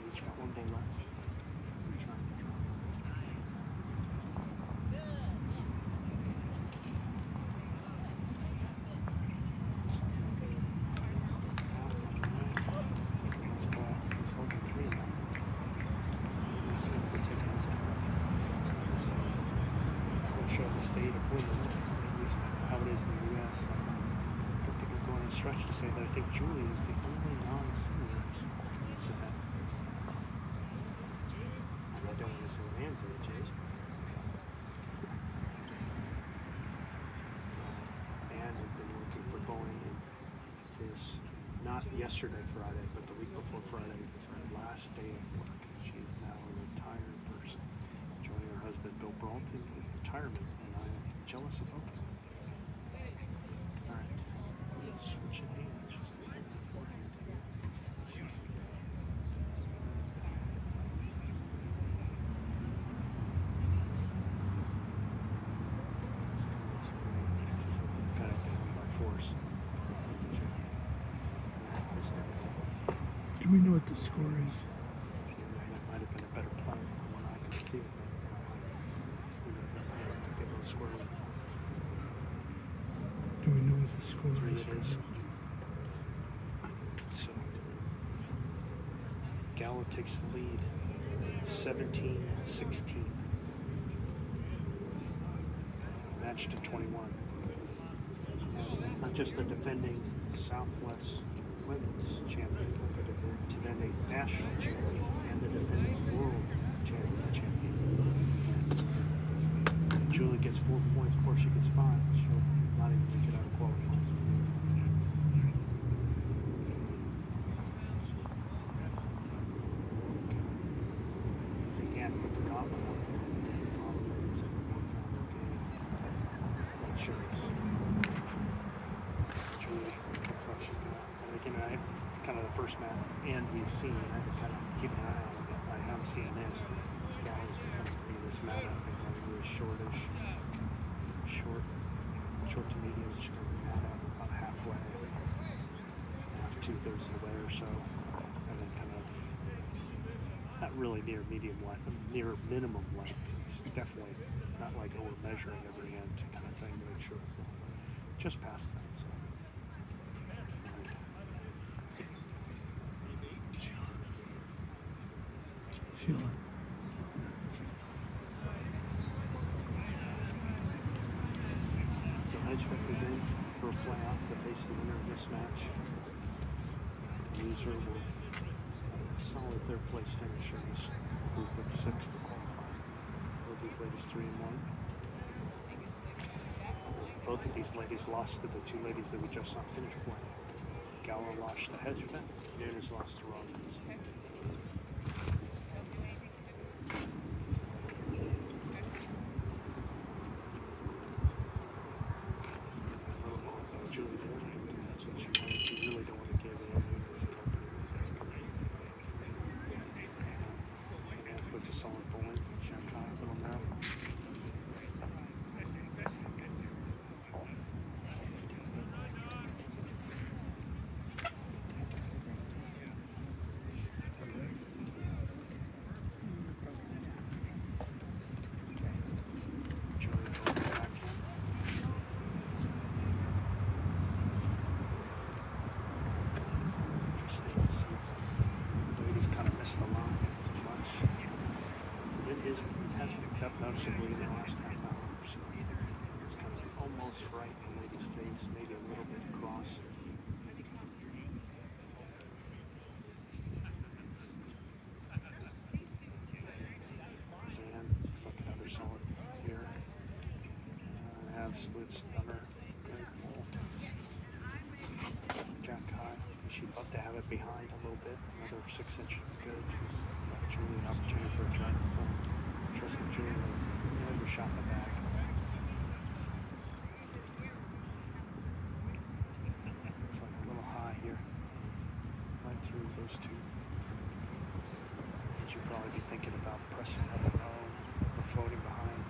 Each got one ball left. Trying to draw. This ball is holding 3 now. So we're taking it. We'll show the state of women, at least how it is in the U.S. I don't think I'm going on a stretch to say that I think Julie is the only non-senior in this event. say what Anne's age is. Anne had been working for Boeing, and this, not yesterday Friday, but the week before Friday was her last day of work. She is now a retired person, joining her husband Bill Bronson in retirement, and I am jealous of both of them. Alright, let's switch it hands. Just beforehand. Let's see something. Cut it down by force. Do we know what the score is? That might have been a better play when I could see it. Get a little squirrely. Do we know what the score Three is? it is. So Gallo takes the lead. 17-16. Match to 21. Not just the defending Southwest Women's champion, but the defending national champion and the defending world champion. And Julie gets 4 points before she gets 5. She'll not even make it out of qualifying. Again, put the gauntlet up. It shows. Julie looks like she's gonna. It's kind of the first map, and we've seen. I've been kind of keeping an eye on it. I haven't seen this. The guys were kind of bringing this map up and going really shortish, short to medium. She's going to mat out about halfway, half 2/3 of the way or so, and then kind of not really near medium length, near minimum length. It's definitely not like over measuring every end kind of thing, but it sure is just past that. So. Sheila. So Hedgebeck is in for a playoff to face the winner of this match. The loser will have a solid third place finish in this group of 6 for qualifying. Both these ladies 3-1. Both of these ladies lost to the 2 ladies that we just saw finish playing. Gallo lost to Hedgebeck, Nunes lost to Robbins. Julie did. That's what she wanted. She really don't want to give it away because it puts a solid ball in. Shanghai, little narrow. Julie going back in. Ladies kind of missed the line too much. It has picked up noticeably in the last half hour or so. It's kind of almost right in the lady's face, maybe a little bit across. Zan looks like another solid here. Have slid stunner. Jack high. She'd love to have it behind a little bit. Another 6 inch good. She's got Julie an opportunity for a drive point. Trusting Julie has another shot in the back. Looks like a little high here. Right through those 2. And she'd probably be thinking about pressing up or floating behind.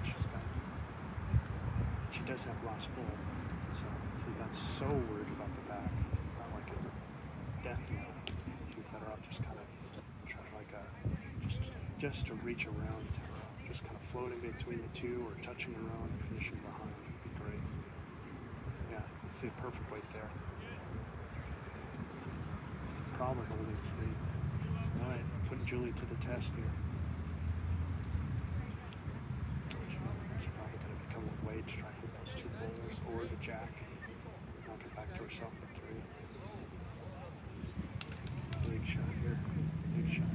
She does have last ball. So she's not so worried about the back. Not like it's a death knell. She's better off just kind of trying like just to reach around to her. Just kind of floating between the 2 or touching her own and finishing behind would be great. Yeah, it's a perfect weight there. Probably holding 3. Alright, putting Julie to the test here. It's probably going to become a weight to try and hit those 2 bowls or the jack. Knock it back to herself at 3. Big shot here. Big shot.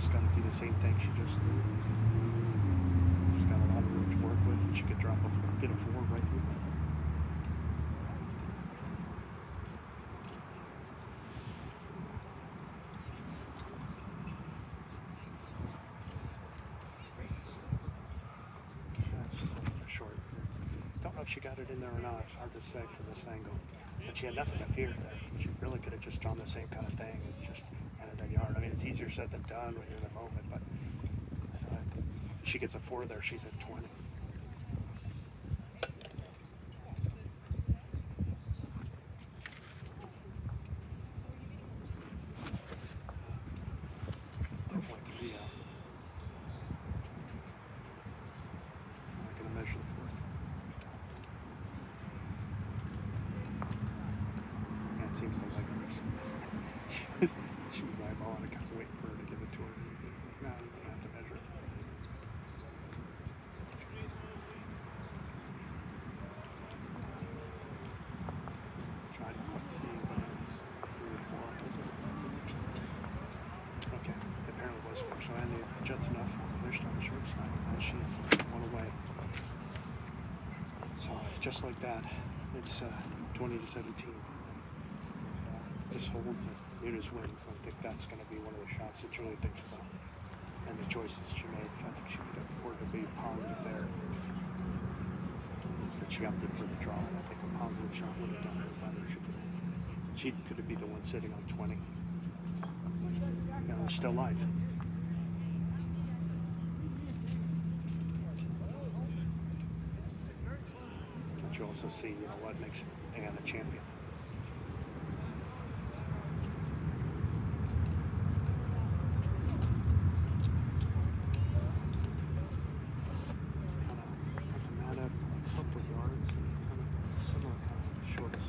just got to do the same thing she just did. She's got a lot of room to work with, and she could drop get a 4 right here. That's just a little bit short. Don't know if she got it in there or not. It's hard to say from this angle. But she had nothing to fear there. She really could have just drawn the same kind of thing and just ended a yard. I mean, it's easier said than done when you're in the moment, but if she gets a 4 there, she's at 20. Definitely 3 out. Not going to measure the 4th. Yeah, it seems to like hers. she was eyeballing it, kind of waiting for her to give it to her. He was like, no, you don't have to measure it. Trying to quite see whether it's 3 or 4, was it? Okay, apparently it was 4, so I knew just enough finished on the short side. Now she's 1 away. So just like that, it's 20 to 17. If this holds and Nunes wins, I think that's going to be one of the shots that Julie thinks about. And the choices she made, I think she could afford to be positive there. Is that she opted for the draw, and I think a positive shot would have done her better. She could be the one sitting on 20. They're still live. But you also see, what makes Anne a champion. It's kind of got the mat up a couple yards and kind of similar kind of shorts.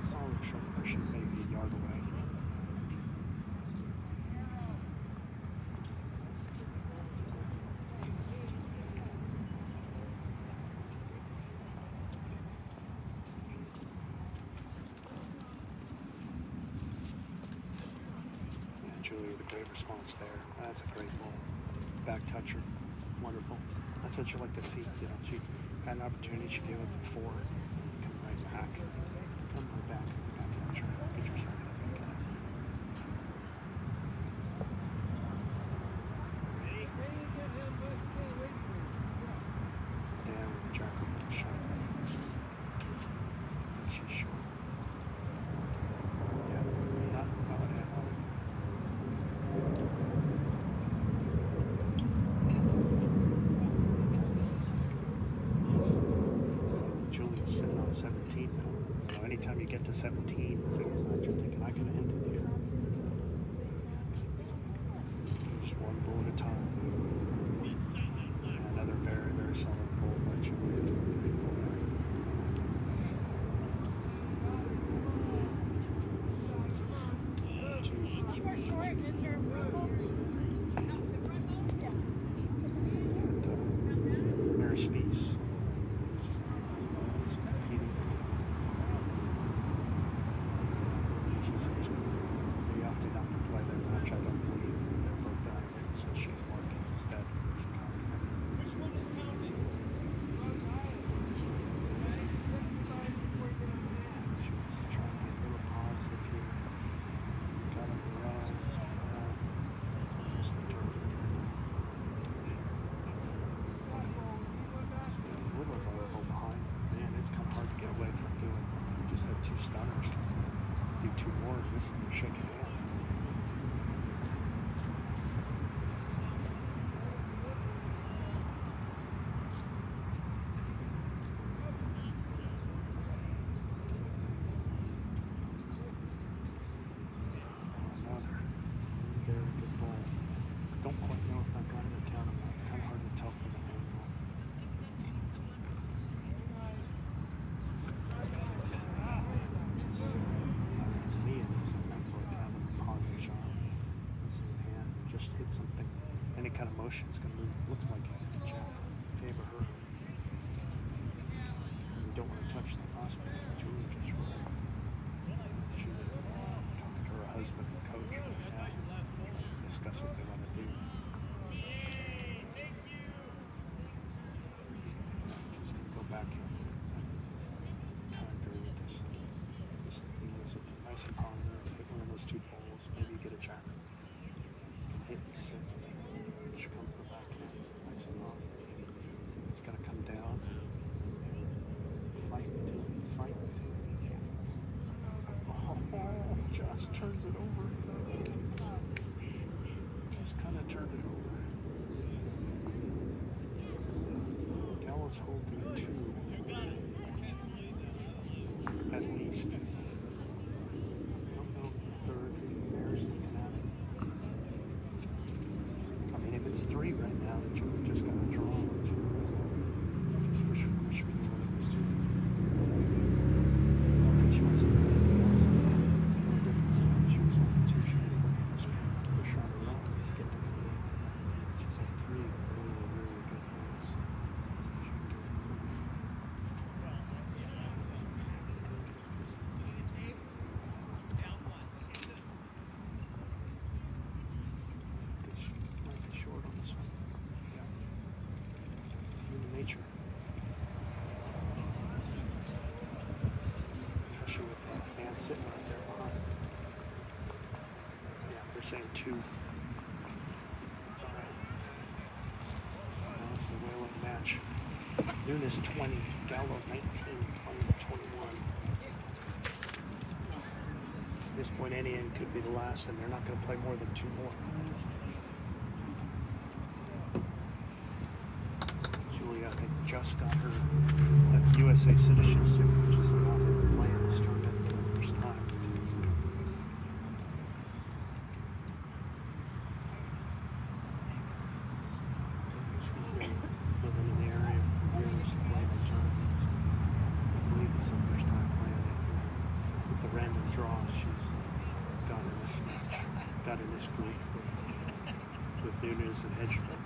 Solid shot, or she's maybe a yard away. Julie with a great response there. That's a great ball. Back toucher. Wonderful. That's what you like to see. She had an opportunity. She gave it the 4. Come right back. Come right back. Back toucher. Get your second, I think. Damn, Jackie shot. I think she's short. Yeah, not about it. Julia's sitting on 17 now. Anytime you get to 17, the singles match, you're thinking, I can end it here. Just one bull at a time. And another very, very solid bull by Julia. Great bull there. Mary Spees. It's competing. She's they opted not to play their match, I don't believe. It's their breakdown again, so she's working instead. Which one is counting? She wants to try and be a little positive here. Got him around. Just the turn. There's a little vulnerable behind. Man, it's kind of hard to get away from doing. You just had 2 stunners. Do 2 more, and this they're shaking hands. Another very good ball. Don't quite know if I got it or counted. Kind of hard to tell from the angle. To me, it's an angle account. last one. Julie just realized she was talking to her husband and coach right now, trying to discuss what they want to do. She's going to go back and kind of agree with this. Just this with nice and positive. Hit one of those two poles, maybe get a jack. Hit and sit. She comes to the backhand. Nice and positive. It's going to come down. Fight to it. Oh, just turns it over. Just kind of turned it over. Gallo's holding a 2. At least. Don't know if the third Bears looking at it. I mean, if it's 3 right now, then Julie just got a draw. Just wish we knew what it was doing. I don't think she wants to do anything else. The only difference is if she was on the 2, she would just push on her own to get to 4. She's at 3, really good holes. That's what she can do for 3. I think she might be short on this one. Yeah. It's human nature. Especially with that man sitting right there behind. Yeah, they're saying 2. Alright. Now this is a whaling match. Nunes 20, Gallo 19, playing 21. At this point, any end could be the last, and they're not going to play more than 2 more. Julia, I think, just got her USA citizenship, which is not her playing this tournament for the first time. She's been living in the area for years and playing in tournaments. I believe it's her first time playing it. With the random draw, she's got in this match, got in this group with Nunes and Hedgeman.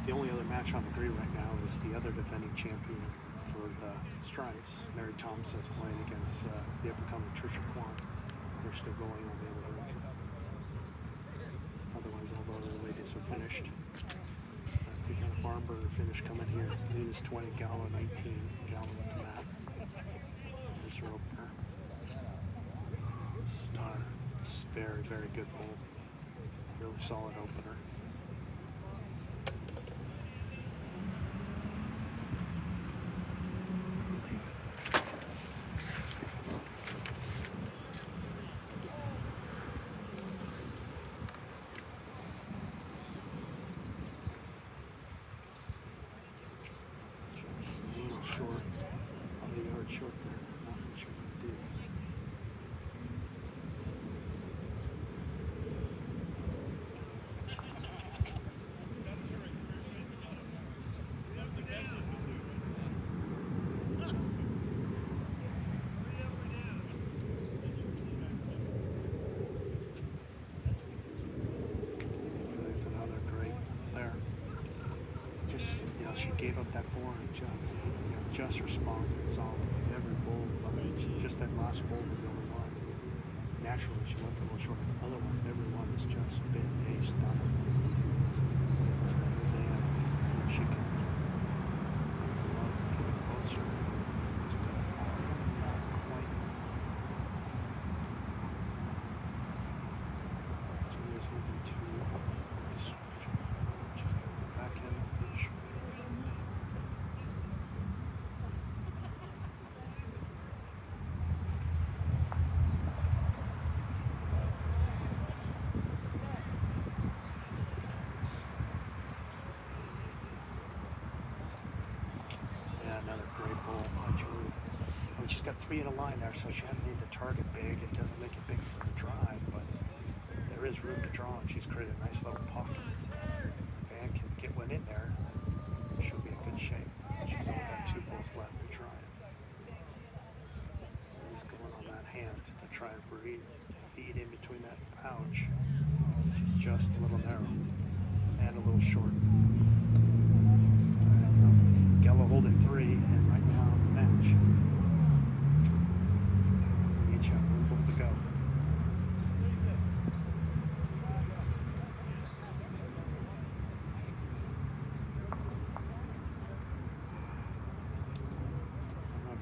The only other match on the grid right now is the other defending champion for the Stripes. Mary Thompson's playing against the up-and-coming Trisha Kwan. They're still going on the other group. Otherwise, all the other ladies are finished. We got a Barnburger finish coming here. Nunes 20, Gallo 19. Gallo with the mat. There's her opener. Star. It's very, very good bowl. Really solid opener. Just a little short, probably a yard short there. Not much we can do. Another great there. Just, she gave up that 4 and just responded solid. Every bowl, just that last bowl was the only one. Naturally, she went a little short. Other ones, every one has just been a stunner. There's Ann. See if she can get it closer. It's going to fall. Not quite. Julia's holding 2. She's got the backhand pitch. Yeah, another great bowl by Julia. I mean, she's got 3 in a line there, so she hasn't made the target big. It doesn't make it big for the drive, but there is room to draw, and she's created a nice little pocket. Van can get one in there, she'll be in good shape. She's only got 2 balls left to try it. He's going on that hand to try and feed in between that pouch. She's just a little narrow and a little short. Gallo holding 3, and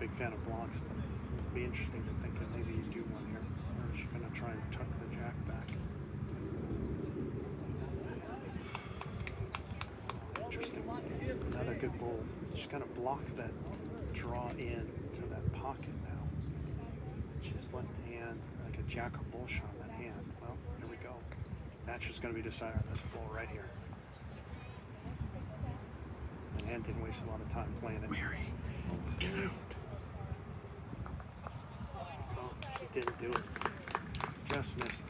big fan of blocks, but it's be interesting to think that maybe you do one here. Or is she going to try and tuck the jack back? Interesting. Another good bull. She's going to block that draw in to that pocket now. She's left hand, like a jack or bull shot on that hand. Well, here we go. Match is going to be decided on this bull right here. And hand didn't waste a lot of time playing it. Mary. Oh, she didn't do it. Just missed.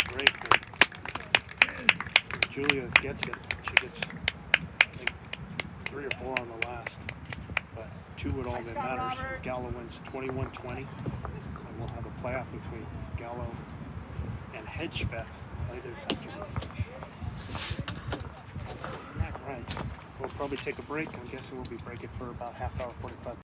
Great pull. Julia gets it. She gets, I think, 3 or 4 on the last. But 2 at all that matters. Gallo wins 21-20. And we'll have a playoff between Gallo and Hedgepeth later this afternoon. All right. We'll probably take a break. I'm guessing we'll be breaking for about half hour, 45